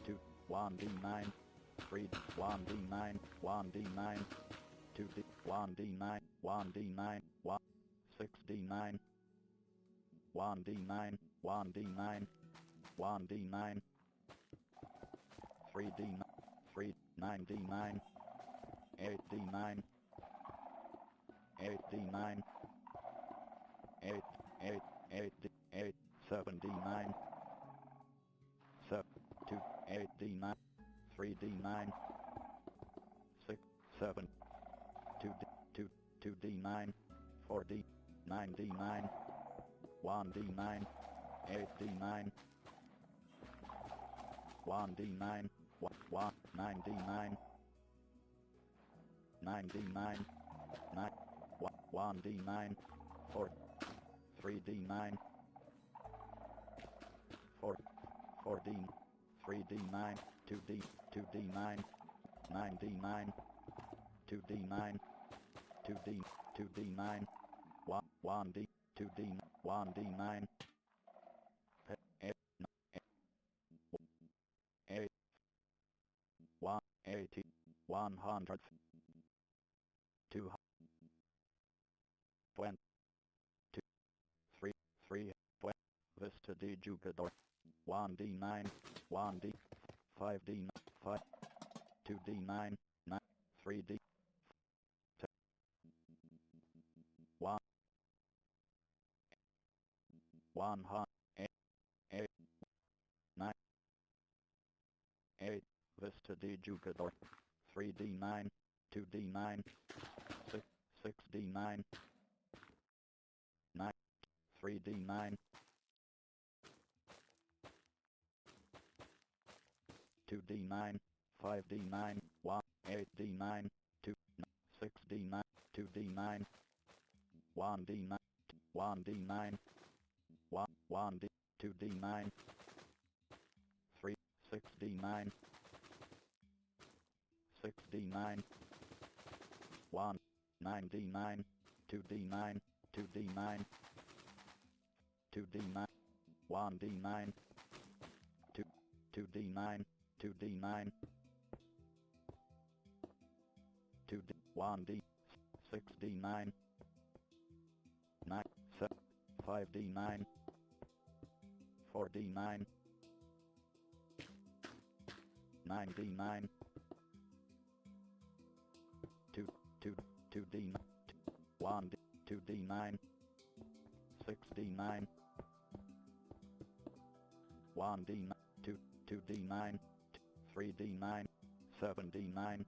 2, 1D9, 3, 1D9, 1D9, 2D, 1D9, 1D9, 1, 6D9, 1D9, 1D9, 1D9, 3D9, 3, 9D9, 8D9, 8D9, 8, 8, 8, 8, 7D9, 7, 2, 8D9, 3D9, 6, 7, 2D, 2, 2D9, 4D, 9D9, 1D9, 8D9, 1D9, 1, 9D9, 9D9, 9, 1D9, 4, 3D9, 4, 4D, 3D9, 2D, 2D9, 9D9, 2D9, 2D, 2D9, 1D, 2D, 1D9, 8, 8, 180, 100, 200, 20, 3, 3, 20, Vista de Jugador, 1D9, 1D, 5D, 5, 2D9, 9, 3D, 1, 100, 8, 8, 9, 8, Vista de Jugador, 3D9, 2D9, 6, 6D9, 9, 3D9, 2D9, 5D9, 1, 8D9, 2, 6D9, 2D9, 1D9, 1D9, 1, 1D, 2D9, 3, 6D9, 6D9, 1, 9D9, 2D9, 2D9, 2D9, 1D9, 2, 2D9, 2D9, 2D, 1D, 6D9, 9, 7, 5D9, 4D9, 9D9, 2D, 1D, 2D9, 6D9, 1D9, 2D9, 3D9, 7D9,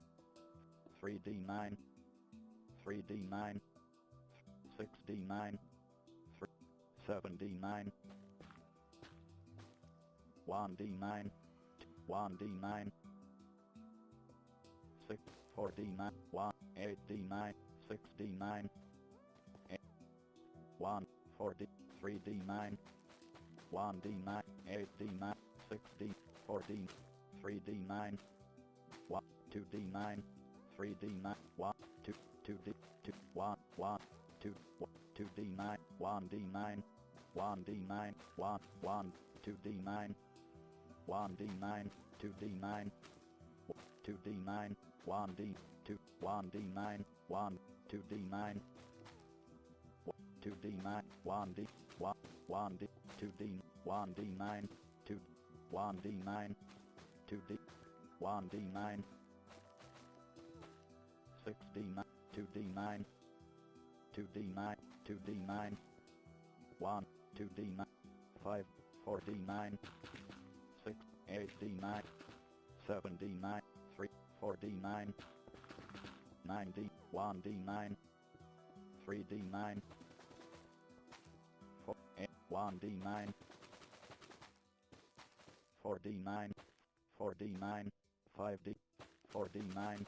3D9, 3D9, 6D9, 7D9, 1D9, 1D9, 4D9, 8D9, 6D9, 4D, 3D9, 1D9, 8D9, 6D, 4D, 3D9, 2D9, 3D9, 2D, 2D9, 1D9, 1D9, 2D9, 1D9, 2D9, 2D9, 1D, 1D9, 2D9, 2D9, 1D, 1D, 2D, 1D9, 1D9, 2D, 1D9, 6D9, 2D9, 2D9, 2D9, 2D9, 5, 4D9, 6, 8D9, 7D9, 3, 4D9, 9D, 1D9, 3D9, 4, 8, 1D9, 4D9, 4D9, 5D, 4D9,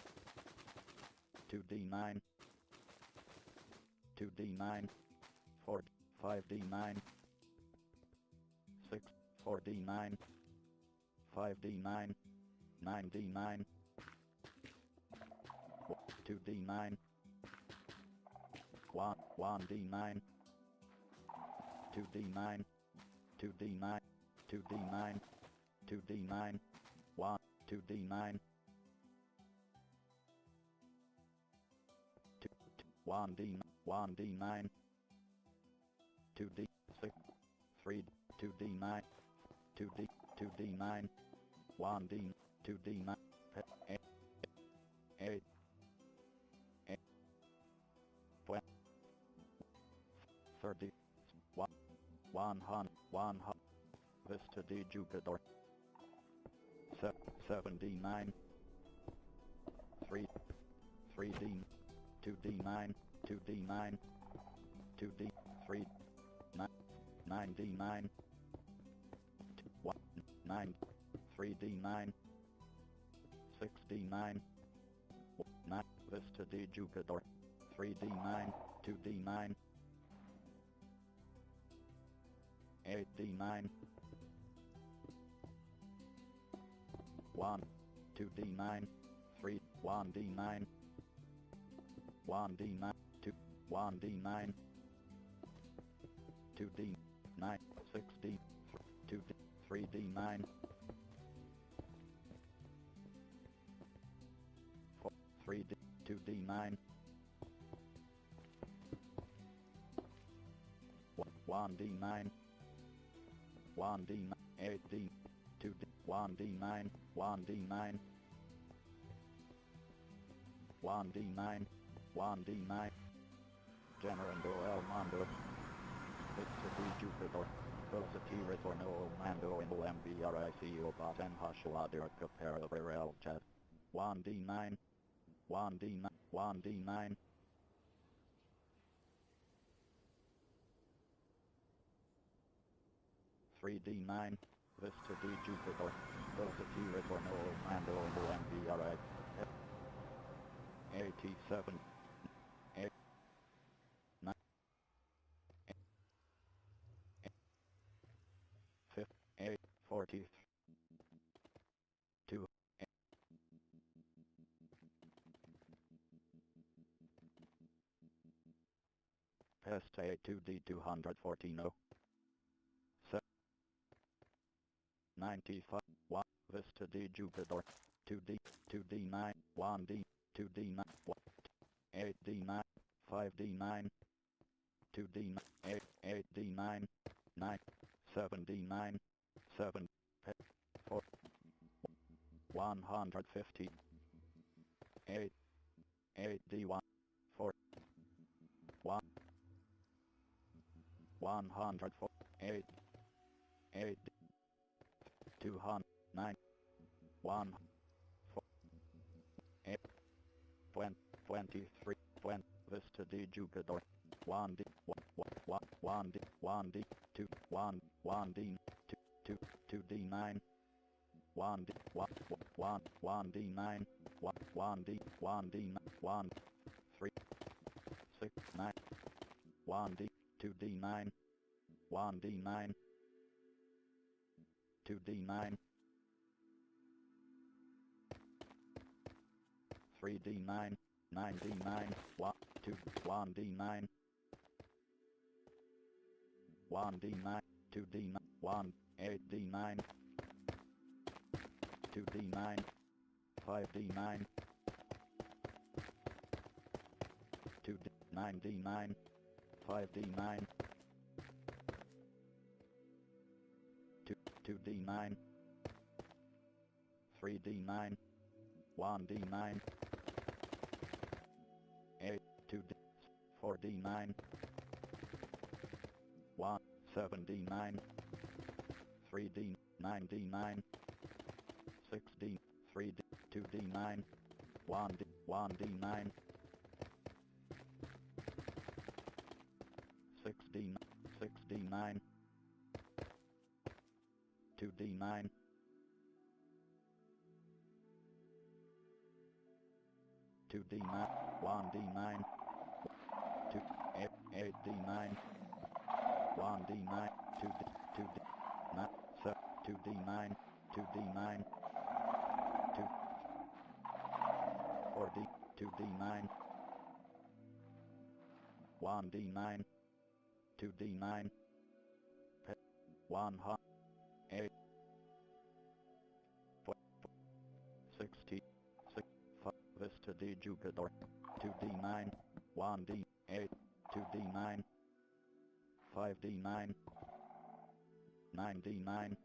2D9, 2D9, 4, 5D9, 6, 4D9, 5D9, 9D9, 2D9, 1D9, 2D9, 2D9, 2D9, 2D9, 2D9, 1D, 1D9, 2D, 6, 3, 2D9, 2D, 2D9, 1D, 2D9, 8, 20, 30, 100, Vista de Jupiter, 79, 3, 3D, 2D9, 2D9, 2D, 3, 9D9, 9, 3D9, 6D9, 9, Vista de Jupiter, 3D9, 2D9, 8D9, 1, 2D9, 3, 1D9, 1D9, 2, 1D9, 2D9, 6D, 2D, 3D9, 4, 3D, 2D9, 1D9, 1D9, 8D, 2D, 1D9, 1D9, 1D9, 1D9, Generando el mando, Vista de Jupiter, Rosati Retorno Mando in Lembrico Baten Hashuadir Capera Barel Jet, 1D9, 1D9, 1D9, 3D9, Vista de Jupiter, Rosati Retorno Mando in Lembrico 87, 8, 9, 8, 40, 2, Peste 2D 214, 95, 1, Vista de Jupiter, 2D, 2D9, 1D, 2D9, 8D9, 5D9, 2D9, 8D9, 9, 7D9, 7, 4, 150. 8. 8D1. 4. 1. 104. 8. 8. 209. 1. 4. 8. 20. 23. 20. Vista de Jupiter. 1D. 1. 1D. 1D. 2. 1. 1D. 2. 2D9. 1D. 1. 1D9. 1D. 1D. 1. 3. 6. 9. 1D. 2D9. 1D9. 2D9. 3D9. 9D9. 1. 2. 1D9. 1D9. 2D9. 1. 8D9. 2D9. 5D9. 2D. 9D9. 5D9. 2. 2D9. 3D9. 1D9. 8. 2D. 4D9. 1. 7D9. 3D. 9D9. 6D. 3D. 2D9. 1D. 1D9. 6D. 6D9. 2D9. 2D9. 1D9. 2. 8. 8D9. 1D9. 2D. 2D. 9. 7. 2D9. 2D9. 2. 4D. 2D9. 1D9. 2D9. 100. 8. 60. 6. 5. Vista de Jupiter. 2D9. 1D. 8. 2D9. 5D9. 9D9.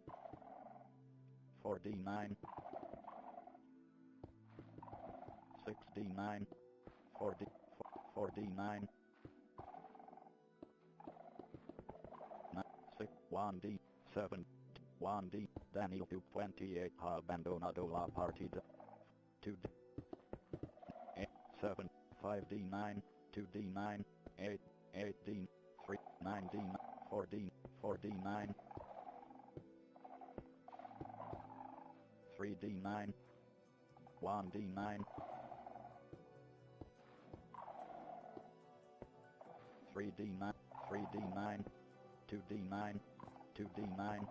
4D9. 6D9. 4D. 4D9. 6. 1D. 7. 1D. Daniel 228. Ha abandonado la partida. 2D. 8. 7. 5D9. 2D9. 8. 8D. 3. 9D. 4D. 4D9. 3D9. 1D9. 3D9. 3D9. 2D9. 2D9.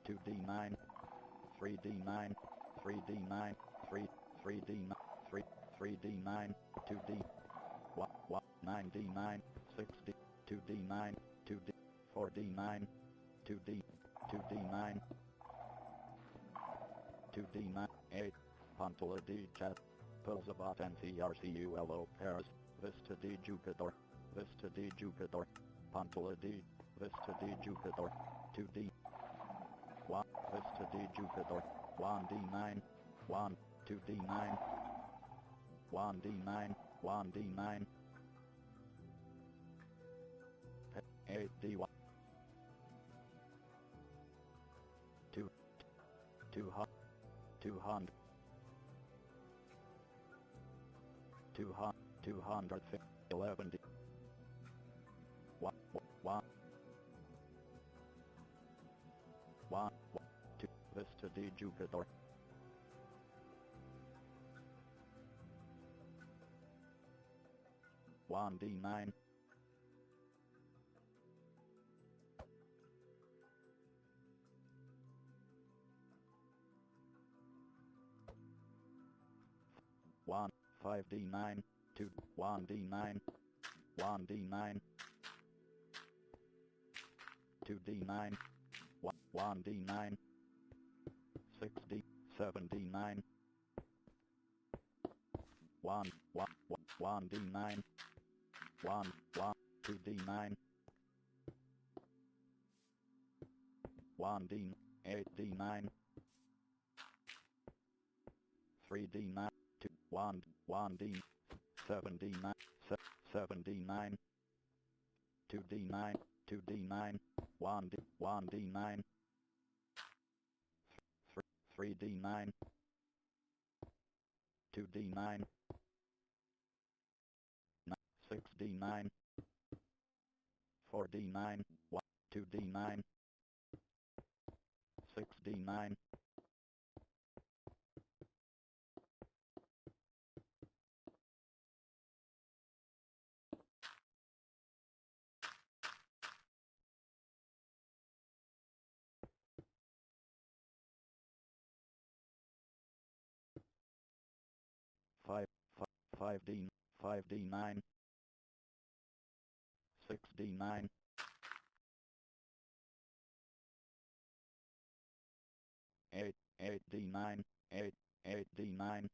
2D9. 3D9. 3D9. 3. 3D9. 3. 3D9. 2D. 1. 9D9. 6D. 2D9. 2D. 4D9. 2D. 2D9. 2D9. 8. Pantula de Chat. Pilsavat NCRCULO pairs. Vista de Jupiter. Vista de Jupiter. Pantula de. Vista de Jupiter. 2D. 1. Vista de Jupiter. 1D9. 1. 2D9. 1D9. 1D9. 8D1. 2. 200. 200. 200. 250. 11D. 1. 1. 1. 2. Vista de Jupiter. 1D9. 1. 5D9. 2. 1D9. 1D9. 2D9. 1D9. 6D. 7D9. 1. 1D9. 1. 2D9. 1D. 8D9. 3D9, 2, 1, 1D, 7D9, 7D9, 2D9, 2D9, 1D, 1D9, 3D9, 2D9, 6D9, 4D9, 1, 2D9, 6D9, 5, 5D, 5D9, 6D9, 8, 8D9, 8, 8D9,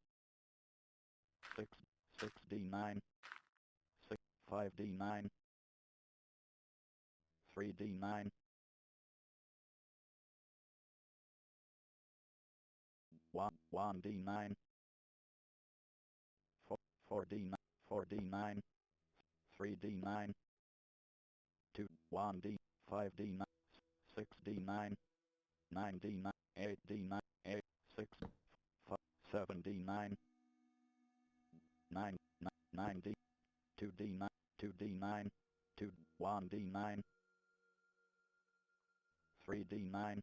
6, 6D9, 6, 5D9, 3D9, 1, 1D9, 4, 4D9, 4D9, 3D9, 2, 1D, 5D9, 6D9, 9D9, 8D9, 8, 6, 5, 7D9, 9, 9D, 2D9, 2D9, 2, 1D9, 3D9,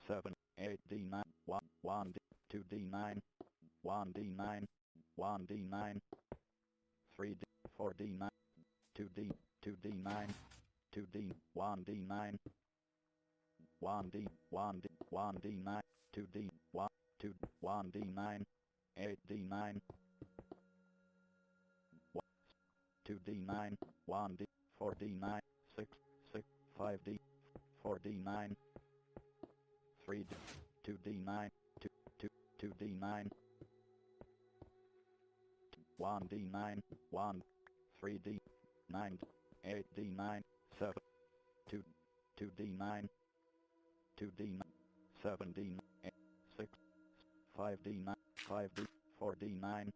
7, 8D9, 1, 1D, 2D9, 1D9, 1D9, 3D, 4D9, 2D, 2D9, 2D, 1D9, 1D, 1D, 1D9, 2D, 1, 2, 1D9, 8D9, 2D9, 1D, 4D9, 6, 6, 5D, 4D9, 3D, 2D9, 2, 2, 2D9, 1D9, 1, 3D, 9, 8D9, 7, 2, 2D9, 2D9, 7D9, 6, 5D9, 5D, 4D9,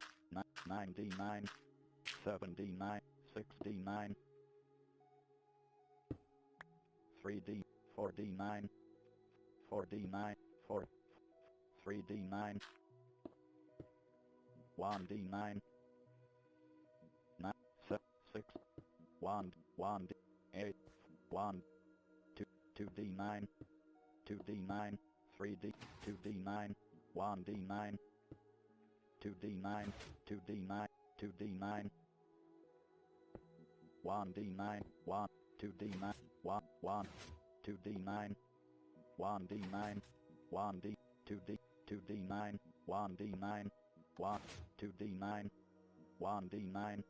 9D9, 7D9, 6D9, 3D, 4D9, 4D9, 4, 3D9, 1D9, 9, 7, 6, 1, 1D, 8, 1, 2, 2D9, 2D9, 3D, 2D9, 1D9, 2D9, 2D9, 2D9, 1D9, 1, 2D9, 1, 1, 2D9, 1D9, 1D, 2D, 2D9, 1D9, 1, 2D9, 1D9,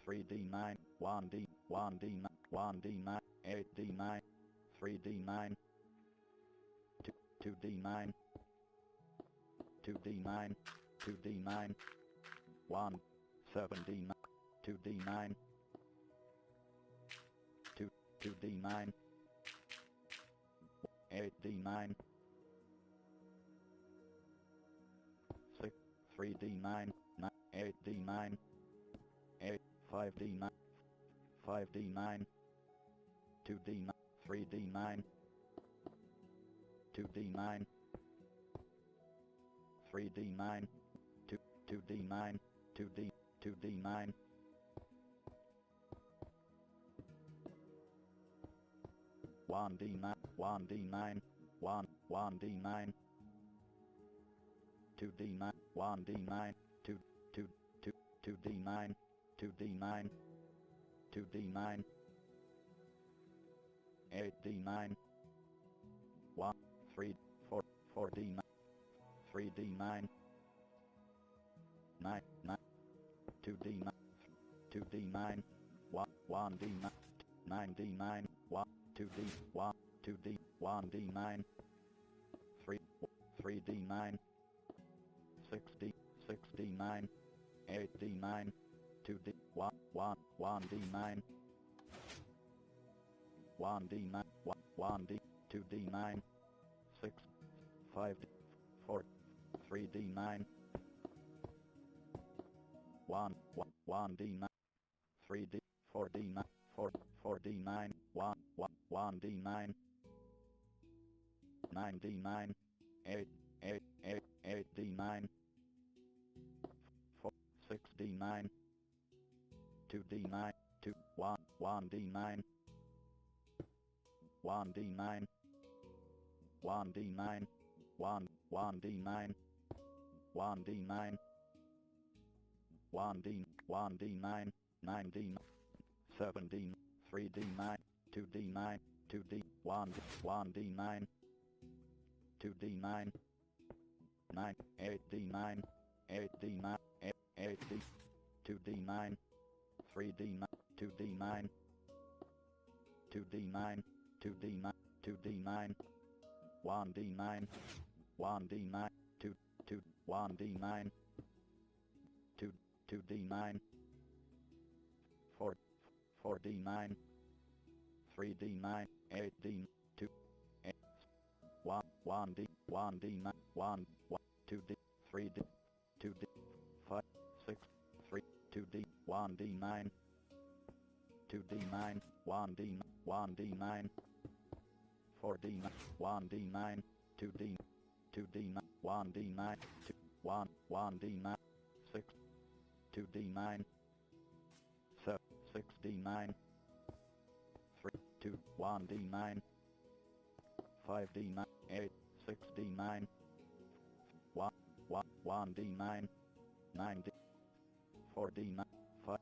3D9, 1D, 1D9, 1D9, 8D9, 3D9, 2D9, 2D9, 2D9, 1, 7D9, 2D9, 2, 2D9, 8D9, 6, 3D9, 8D9, 8, 5D9, 5D9, 2D9, 3D9, 2D9, 3D9, 2, 2D9, 2D, 2D9, 1D9, 1D9, 1, 1D9, 2D9, 1D9, 2, 2, 2, 2D9, 2D9, 2D9, 8D9, 1, 3, 4, 4D9, 3D9, 9, 9, 2D9, 2D9, 1, 1D9, 9D9, 1, 2D, 1, 2D, 1D9, 3, 3D9, 6D, 6D9, 8D9, 2D, 1, 1, 1D9, 1D9, 1D, 2D9, 6, 5D, 4, 3D9, 1D9, 3D, 4D9, 4D9, 1D9, 9D9, 8D9, 6D9, 2D9, 1D9, 1D9, 1D9, 1D9, 1D9, 1D9, 9D9, 7D, 3D9, 2D9, 2D, 1D9, 2D9, 9, 8D9, 8D9, 8D, 2D9, 3D9, 2D9, 2D9, 2D9, 2D9, 1D9, 1D9, 1D9, 2D9, 4D9, 3D9, 8D, 2, 1D, 1D9, 1, 2D, 3D, 2D, 5, 6, 3, 2D, 1D9, 2D9, 1D, 1D9, 4D9, 1D9, 2D, 2D9, 1D9, 2, 1, 1D9, 6, 2D9, 7, 6D9, 3, 2, 1D9, 5D9, 8, 6D9, 1, 1D9, 9D, 4D9, 5,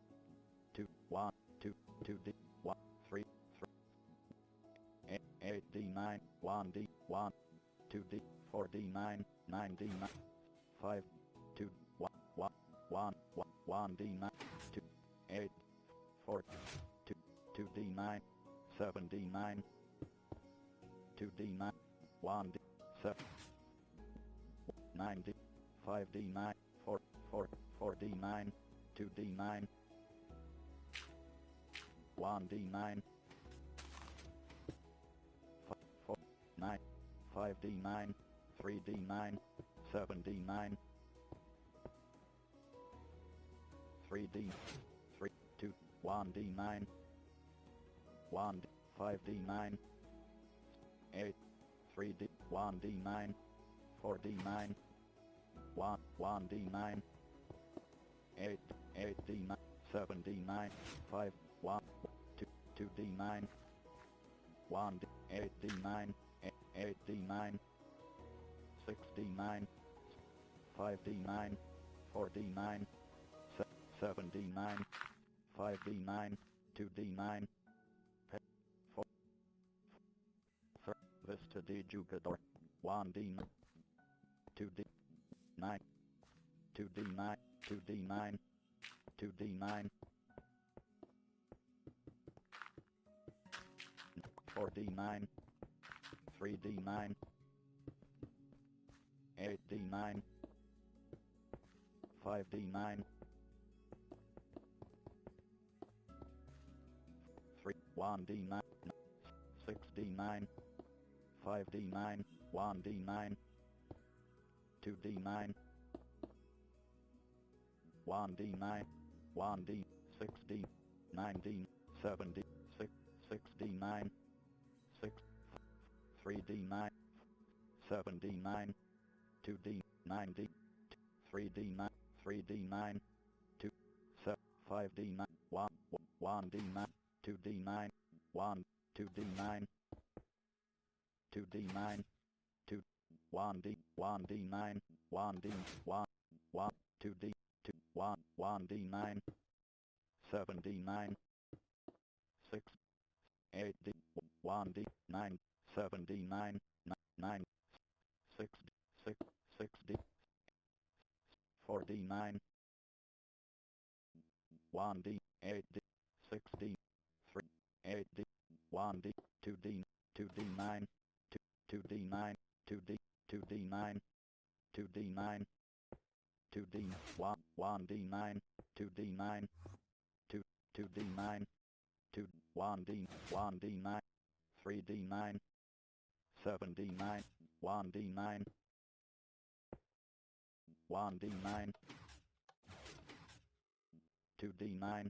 2, 1, 2, 2D, 1, 3, 3, 8D9, 1D, 1, 2D, 4D9, 9D9, 5, 2, 1, 1, 1, 1D9, 2, 8, 4, 2, 2D9, 7D9, 2D9, 1D, 7, 9D, 5D9, 4, 4, 4D9, 2D9, 1D9, 4, 9, 5D9, 3D9, 7D9, 3D, 3, 2, 1D9, 1D, 5D9, 8, 3D, 1D9, 4D9, 1, 1D9, 8, 8D9, 7D9, 5, 1, 2, 2D9, 1D, 8D9, 8D9, 6D9, 5D9, 4D9, 7D9, 5D9, 2D9, 4, Vista de Jugador, 1D9, 2D, 9, 2D9, 2D9, 2D9, 4D9, 3D9, 8D9, 5D9, 3, 1D9, 6D9, 5D9, 1D9, 2D9, 1D9, 1D, 6D, 9D, 7D, 6, 6D9, 6, 3D9, 7D9, 2D, 9D, 3D9, 3D9, 2, 7, 5D9, 1, 1D9, 2D9, 1, 2D9, 2D9, 2, 1D, 1D9, 1D, 1, 1, 2D, 2, 1, 1D9, 7D9, 6, 8D, 1D, 9, 7D9, 9, 6, 6, 6D, 4D9, 1D, 8D, 6D, 3, 8D, 1D, 2D, 2D9, 2D9, 2D, 2D9, 2D9, 2D, 1, 1D9, 2D9, 2, 2D9, 2, 1D, 1D9, 3D9, 7D9, 1D9, 1d9, 2d9,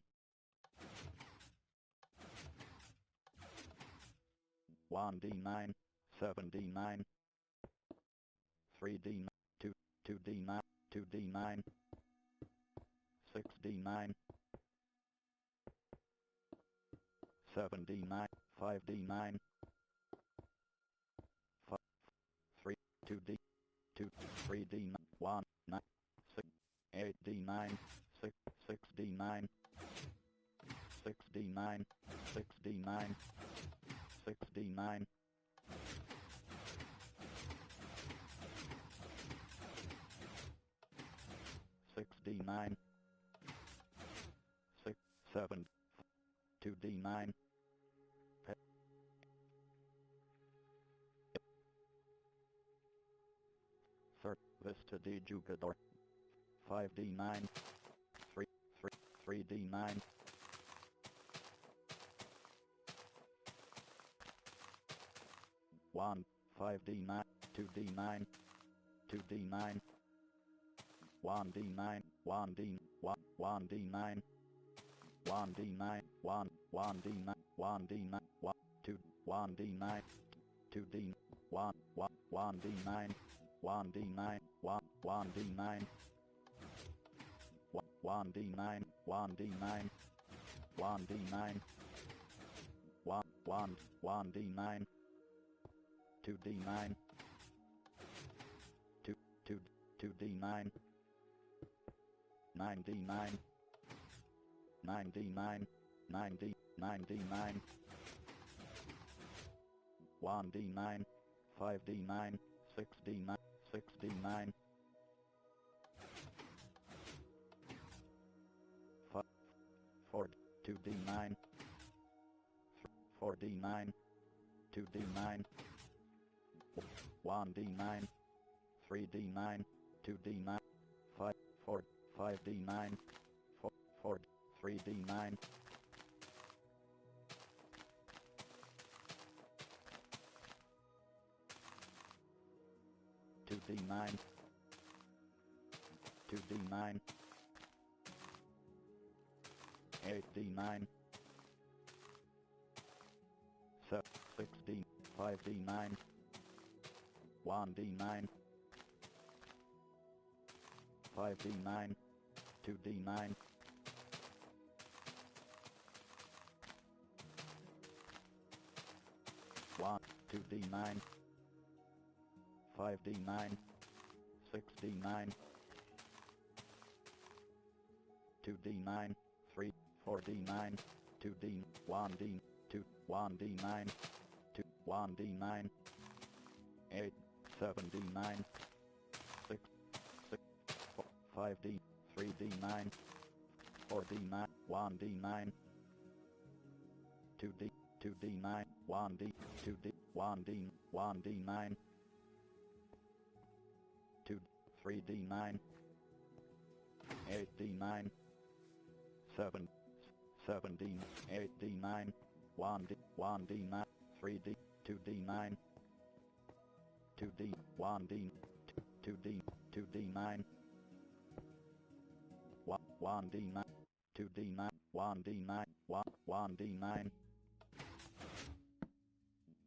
1d9, 7d9, 3d9, 2d9, 2d9, 6d9, 7d9, 5d9, 3, 2d, 2, 3d9, 1, 9, 6, 8d9, 6, 6d9, 6d9, 6d9, 6d9, 6d9, 6, 7, 2d9, third Vista de Jugador, 5d9, 3, 3d9, 1, 5d9, 2d9, 2d9, 1d9, 1d, 1, 1d9, 1d9, 1, 1d9, 1d9, 1, 2, 1d9, 2d, 1, 1, 1d9, 1d9, 1, 1d9, 1d9, 1d9, 1d9, 1, 1, 1d9, 2d9, 2, 2, 2d9, 9d9, 9d9, 9d, 9d9, 1d9, 5d9, 6d9, 6d9, 4, 2d9, 4d9, 2d9, 1d9, 3d9, 2d9, 5, 4, 5d9, 4, 4, 3d9, 2d9, 2d9, 8d9, 6d, 5d9, 1d9, 5d9, 2d9, 1, 2d9, 5d9, 6d9, 2d9, 3, 4d9, 2d, 1d, 2, 1d9, 2, 1d9, 8, 7d9, 6, 6, 5d, 3d9, 4d9, 1d9, 2d, 2d9, 1d, 2d, 1d, 1d9, 2, 3d9, 8d9, 7, 7d, 8d9, 1d, 1d9, 3d, 2d9, 2d, 1d, 2d, 2d9, 1d9, 2d9, 1d9, 1d9,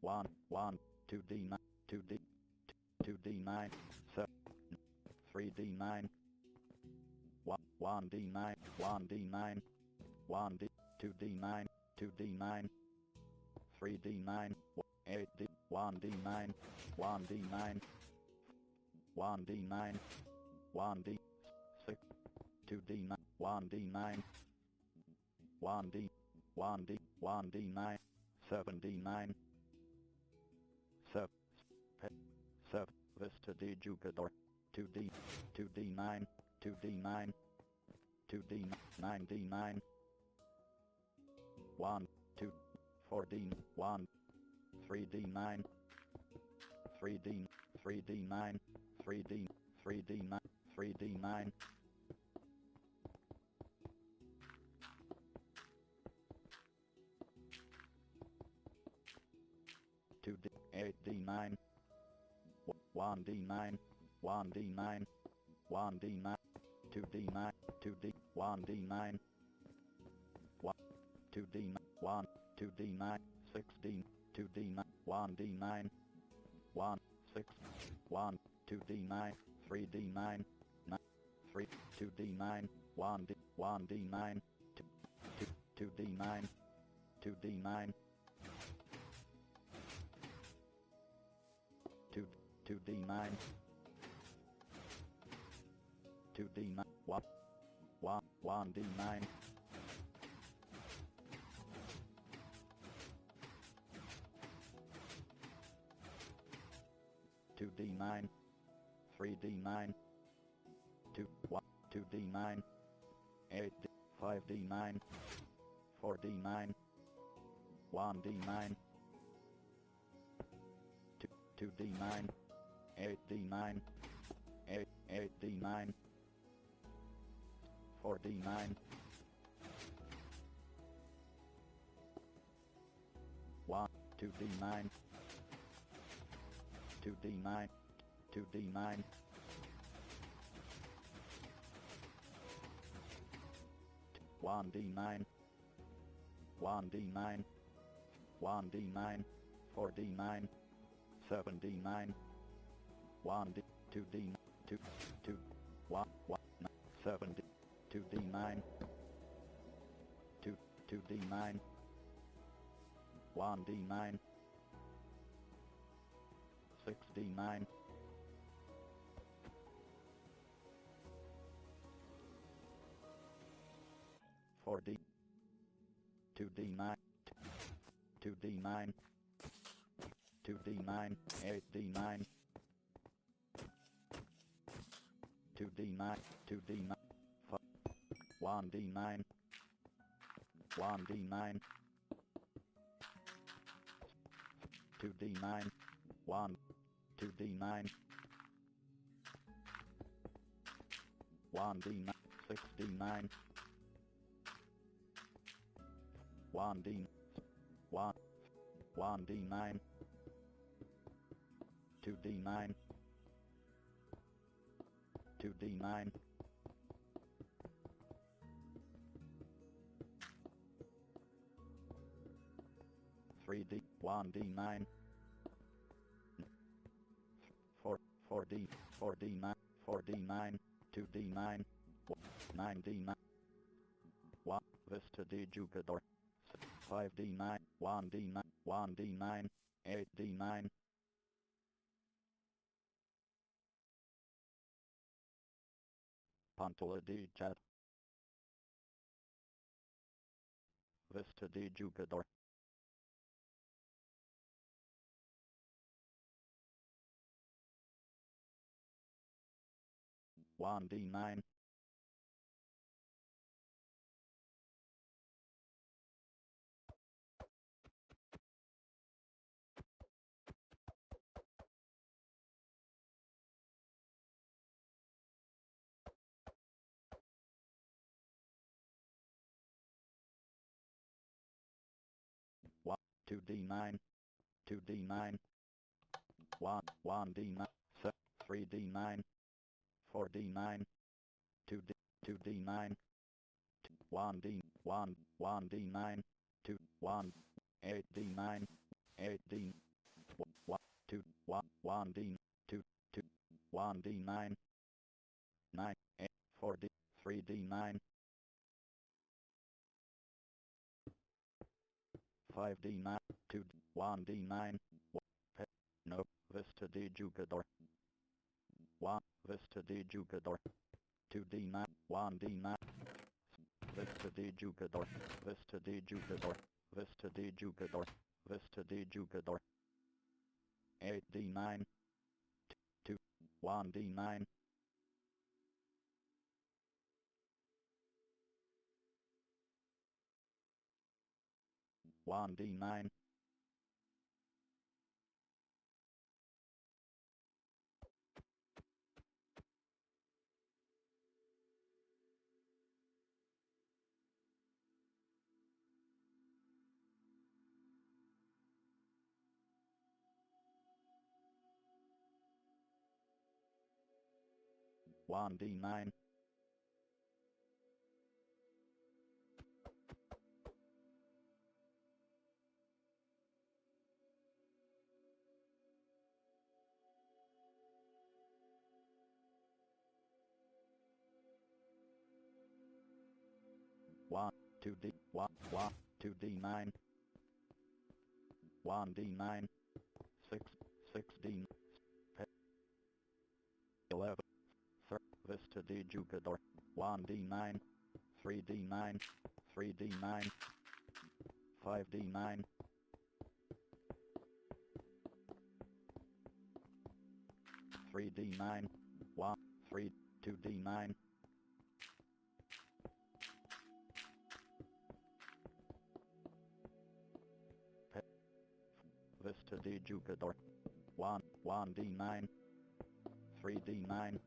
1, 1, 2d9, 2d, 2d9, 7, 3d9, 1d9, 1d9, 1d, 2d9, 2d9, 3d9, 8d, 1d9, 1d9, 1d9, 1d, 6, 2d9, 1d9, 1d, 1d, 1d9, 7d9, 7, 7, Vista de Jugador, 2d, 2d9, 2d9, 2d, 9d9, 1, 2, 4d, 1, 3d9, 3d, 3d9, 3d, 3d9, 3d9, 2d, 8d9, 1d9, 1d9, 1d9, 2d9, 2d, 1d9, 1, 2d9, 1, 2d9, 16, 2d9, 1d9, 1, 6, 1, 2d9, 3d9, 9, 3, 2d9, 1d, 1d9, 2, 2d9, 2d9, 2, 2d9, 2d9, 1, 1, 1d9, 2d9, 3d9, 2, 1, 2d9, 8d, 5d9, 4d9, 1d9, 2, 2d9, 8d9, 8, 8d9, 4d9, 1, 2d9, 2d9, 2d9, 1d9, 1d9, 1d9, 4d9, 7d9, 1d, 2d, 2, 2, 1, 1, 7d, 2d9, 2, 2d9, 1d9, 6d9, 4d, 2d9, 2d9, 2d9, 8d9, 2d9, 2d9, 1d9, 1d9, 2d9, 1, 2d9, 1d9, 6d9, 1d, 1, 1d9, 2d9, 2d9, 3d, 1d9, 4, 4d, 4d9, 4d9, 2d9, 9d9, 1, Vista de Jugador, 5d9, 1d9, 1d9, 8d9, Pantola de Chat, Vista de Jugador, 1d9, 1, 2d9, 2d9, 1, 1d9, 3d9, 4d9, 2d, 2d9, 1d, 1, 1d9, 2, 1, 8d9, 8d, 1, 2, 1, 1d, 2, 2, 1d9, 9, 8, 4d, 3d9, 5d9, 2, 1d9, no, Vista de Jugador, 1, Vista de Jugador, 2d9, 1d9, Vista de Jugador, Vista de Jugador, Vista de Jugador, Vista de Jugador, 8d9, 2, 1d9, 1d9, 1D9. 2D9. 1D9. 6D. 11. Vista de Jugador. 1D9. 3D9. 3D9. 5D9. 3D9. 1, 3, 2D9. 1. Vista de Jugador. 1D9. 3D9.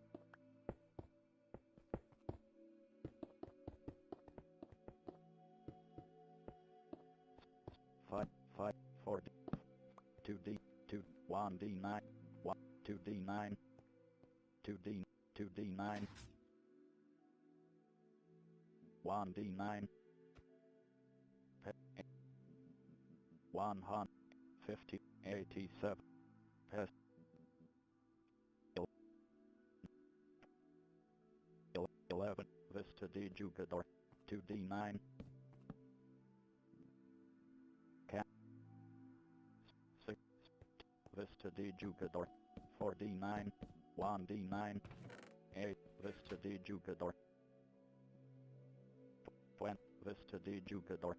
5, 4D. 2D, 1D9. 2D9. 2D9. 1D9. 150, 87. 11. Vista de Jugador. 2D9. Cat. 6. Vista de Jugador. 4D9. 1D9. 8. Vista de Jugador. 20. Vista de Jugador.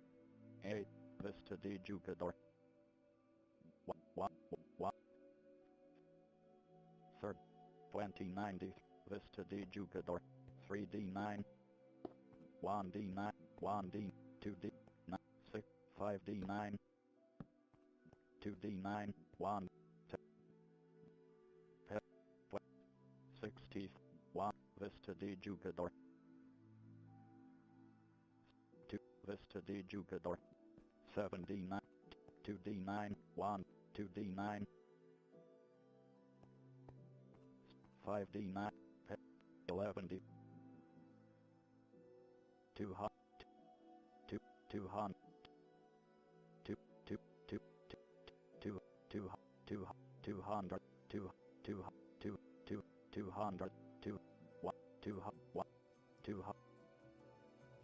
8. Vista de Jugador. 1. 3rd. 2090. Vista de Jugador. 3D9. 1D9. 1D. 2D. 6. 5D9. 2D9. 1. 60. 1. Vista de Jugador. 2. Vista de Jugador. 7D9. 2D9. 1. 2D9. 5D9. 11D. 200. 200. 200. 200.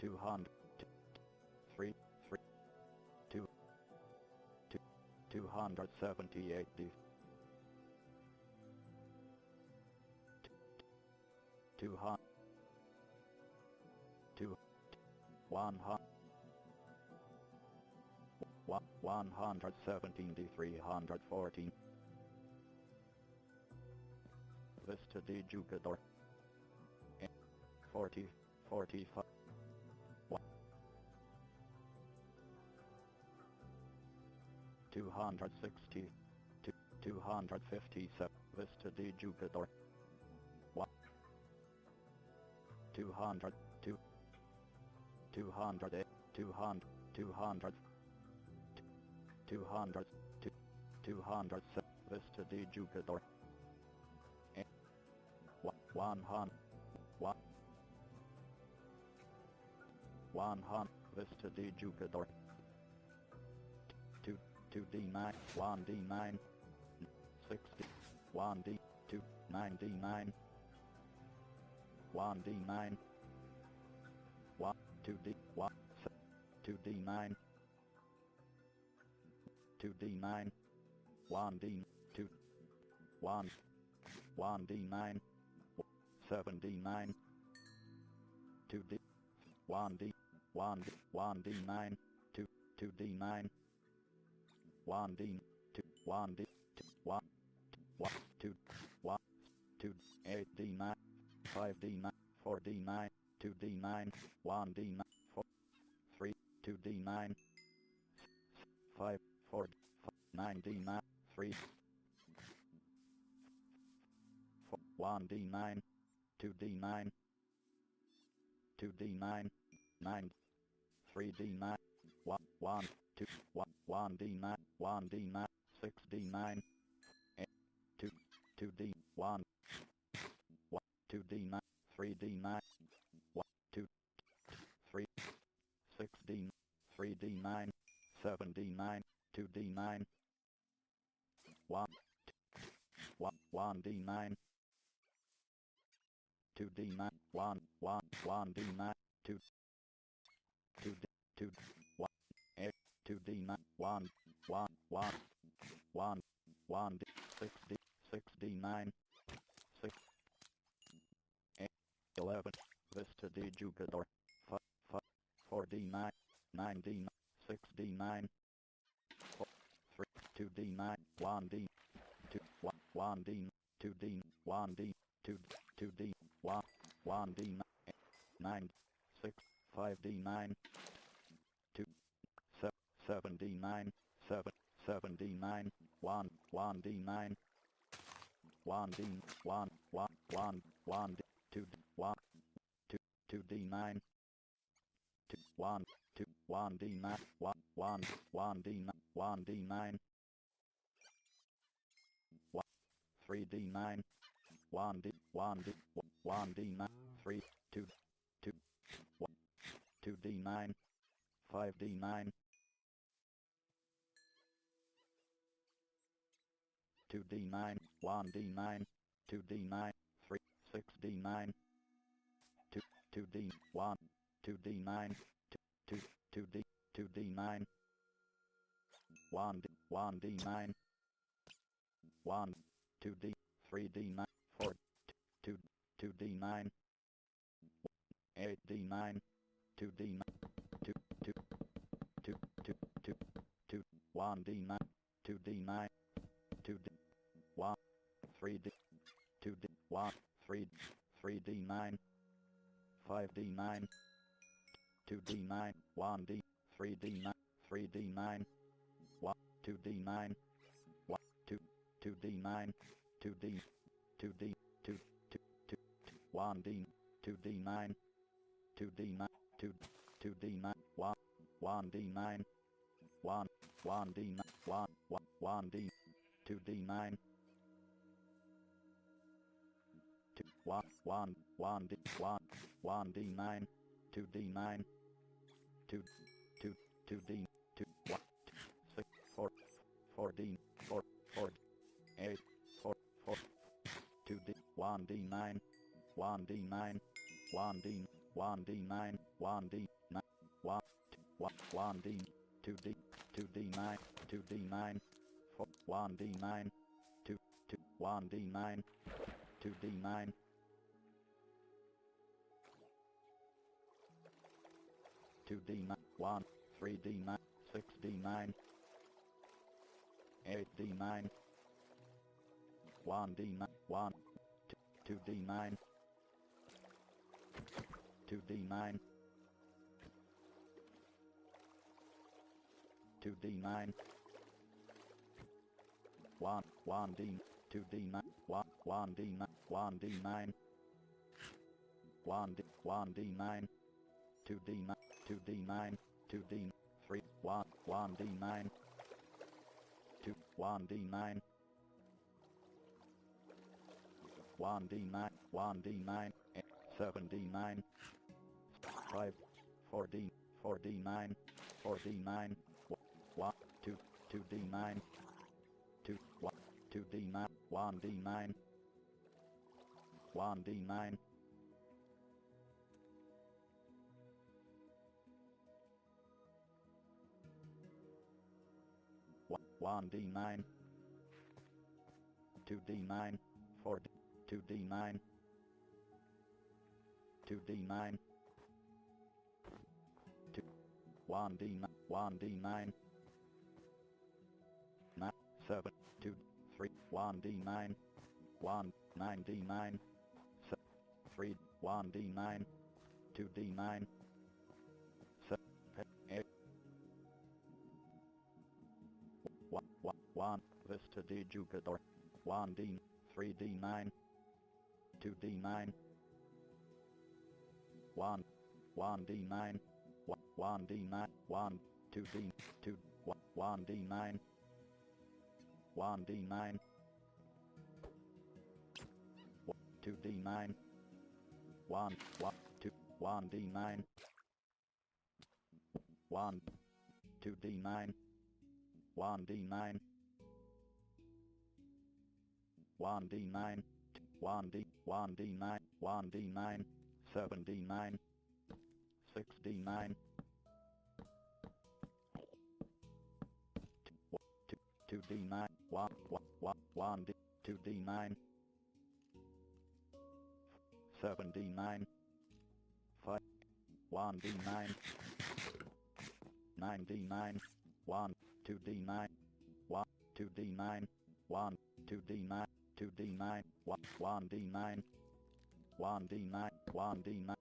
200. 3. 2. 278. 200. 100. 117. 314. Vista de Jugador. 40. 45. 260. 257. Vista de Jugador. 200. 200. 200. 200. 200. 200. Vista de Jugador. 100. 100. Vista de Jugador. 2D9. 1D9. 60. 1D. 2. 9D9. 1D9. 1. 2D. 1. 2D9. 2D9. 1D. 2. 1. 1D9. 7D9. 2D. 1D. 1. 1D9. 2. 2D9. 1D. 2. 1D. 1. 1. 2. 1. 2. 8D9. 5D9. 4D9. 2D9. 1D9. 4. 3. 2D9. 5. 4. 9D9. 3. 1D9. 2D9. 2D9. 9. 3D9. 1. 1. 2. 1. 1D9. 1D9. 6D9. 2. 2D. 1. 2D9. 3D9, 1, 2, 3, 6D, 3D9, 7D9, 2D9, 1, 1D9, 2D9, 1D9, 2, 2, 1, 8, 2D9, 1, 1, 6D, 6D9, 6, 8, 11, Vista de Jugador, 4D9, 9D9, 6D9, 4, 3, 2D9, 1D, 2, 1D, 2D, 1D, 2, 2D, 1D, 9, 6, 5D9, 2, 7D9, 7D9, 1D9, 1D, 1D, 2, 2D9, 2, 1D9, 1D9, 3D9, 1D9, 3, 2, 2D9, 5D9, 2D9, 1D9, 2D9, 3, 6D9, 2, 2D, 1, 2D9, 2, 2D, 2D9, 1D, 1D9, 1, 2D, 3D9, 4, 2, 2D9, 8D9, 2D9, 2, 2, 2, 2, 2, 2, 1D9, 2D9, 2D, 1, 3D, 2D, 1, 3, 3D9, 5D9, 2D9, 1D, 3D9, 3D9, 1, 2D9, 1, 2, 2D9, 2D, 2D, 2, 2, 2, 1D, 2D9, 2D9, 2, 2D9, 1, 1D9, 1, 1D9, 1, 1D, 2D9, 2, 1, 1, 1D, 1, 1D9, 2D9, 2, 2, 2D, 2, 1, 6, 4, 4D, 4, 4, 8, 4, 4, 2D, 1D9, 1D9, 1D, 1D9, 1D, 9, 1, 1D, 2D, 2D9, 2D9, 4, 1D9, 2, 2, 1D9, 2D9, 2D9, 1, 3D9, 6D9, 8D9, 1D9, 1, 2D9, 2D9, 2D9, 1, 1D, 2D9, 1, 1D9, 1D9, 1D, 1D9, 2D9, 2D9, 2D, 3, 1, 1D9, 2, 1D9, 1D9, 1D9, 7D9, 5, 4D, 4D9, 4D9, 1, 2, 2D9, 2, 1, 2D9, 1D9, 1D9, 1D9, 2D9, 4D, 2D9, 2D9, 2, 1D9, 1D9, 9, 7, 2, 3, 1D9, 1, 9D9, 3, 1D9, 2D9, 7, 8, 1, 1, Vista de Jugador, 1D, 3D9, 2D9, 1, 1D9, 1D9, 1, 2D, 2, 1D9, 1D9, 2D9, 1, 1, 2, 1d9, 1, 2d9, 1d9, 1d9, 1d, 1d9, 1d9, 7d9, 6d9, 2d9, 1, 1, 1, 2d9, 7d9, 5, 1d9, 9d9, 1, 2d9, 1, 2d9, 1, 2d9, 2d9, 1, 1d9, 1d9, 1d9,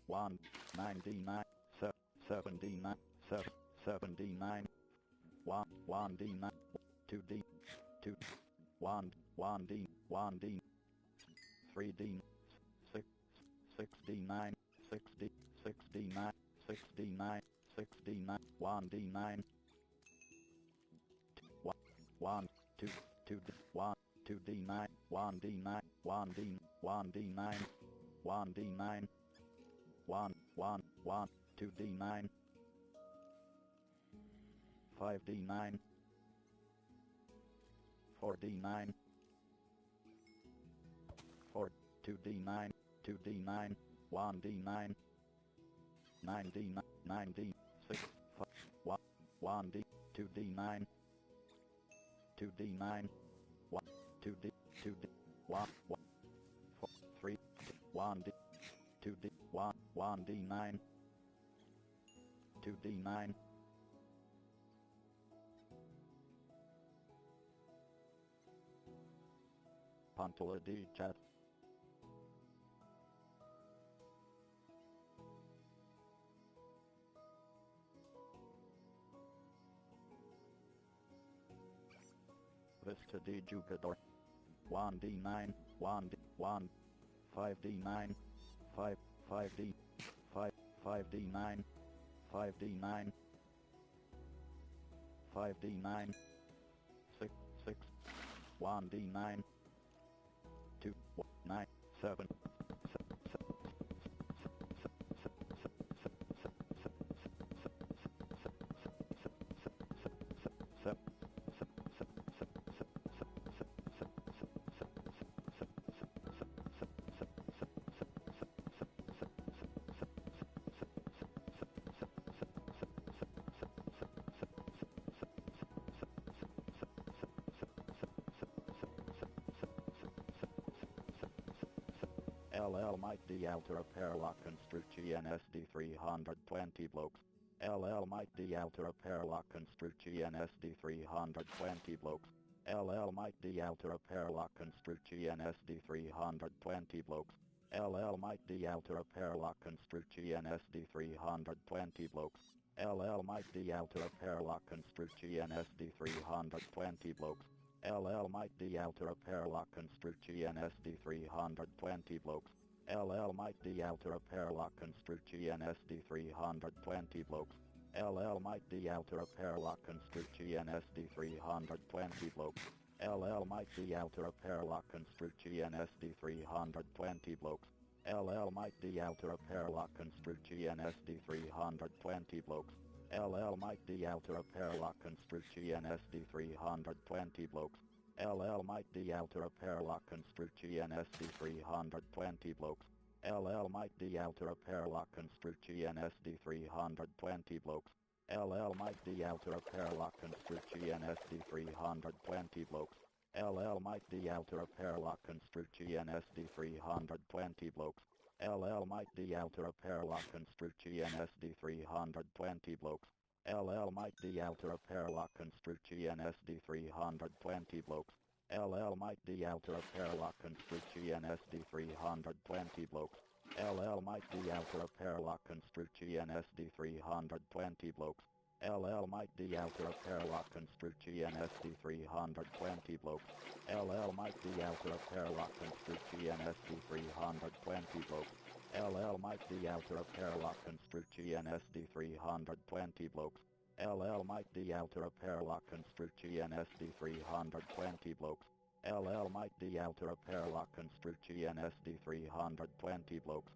1, 9d9, 7d9, 7d9, 1, 1d9, 2d, 2, 1, 1d, 1d, 3d, 6, 6d9, 6d, 6d9, 6d9, 6d9, 1d9, 1, 2, 2, 1, 2d9, 1d9, 1d, 1d9, 1d9, 1, 1, 1, 2d9, 5d9, 4d9, 4, 2d9, 2d9, 1d9, 9d9, 9d, 6, 5, 1, 1d, 2d9, 2d9, 1, 2d, 2d, 1, 1, 4, 3, 1d, 2d, 1, 1d9, 2d9, Pantula D chat. Vista D Jupiter. 1d9, 1d, 1, 5d9, 5, 5d, 5, 5d9, 5d9, 5d9, 6, 6, 1d9, 2, 9, 7, LL might the Altera Parallax Construcci NSD 320 blokes. LL might the Altera Parallax Construcci NSD 320 blokes. LL might the Altera Parallax Construcci NSD 320 blokes. LL might the Altera Parallax Construcci NSD 320 blokes. LL might the Altera Parallax Construcci NSD 320 blokes. LL might the Altera Parallax Construcci NSD 320 blokes. LL might the Altera Parallax Construcci NSD 320 blokes. LL might the Altera Parallax Construcci NSD 320 blokes. LL might the Altera Parallax Construcci NSD 320 blokes. LL might the Altera Parallax Construcci NSD 320 blokes. LL might the Altera Parallax Construcci NSD 320 blokes. LL might the Altera Parallax Construcci NSD 320 blokes. LL might the Altera Parallax Construcci NSD 320 blokes. LL might the Altera Parallax Construcci NSD 320 blokes. LL might the Altera Parallax Construcci NSD 320 blokes. LL might the Altera Parallax Construcci NSD 320 blokes. LL might the Altera Parallax Construcci NSD 320 blokes. LL might the Altera Parallax Construcci NSD 320 blokes. LL might the Altera Parallax Construcci NSD 320 blokes. LL might the Altera Parallax Construcci NSD 320 blokes. LL might the Altera Parallax Construcci NSD 320 blokes. LL might the Altera Parallax Construcci NSD 320 blokes. LL might the Altera Parallax Construcci NSD 320 blokes. LL might DL to repair lock construct GNSD 320 blokes.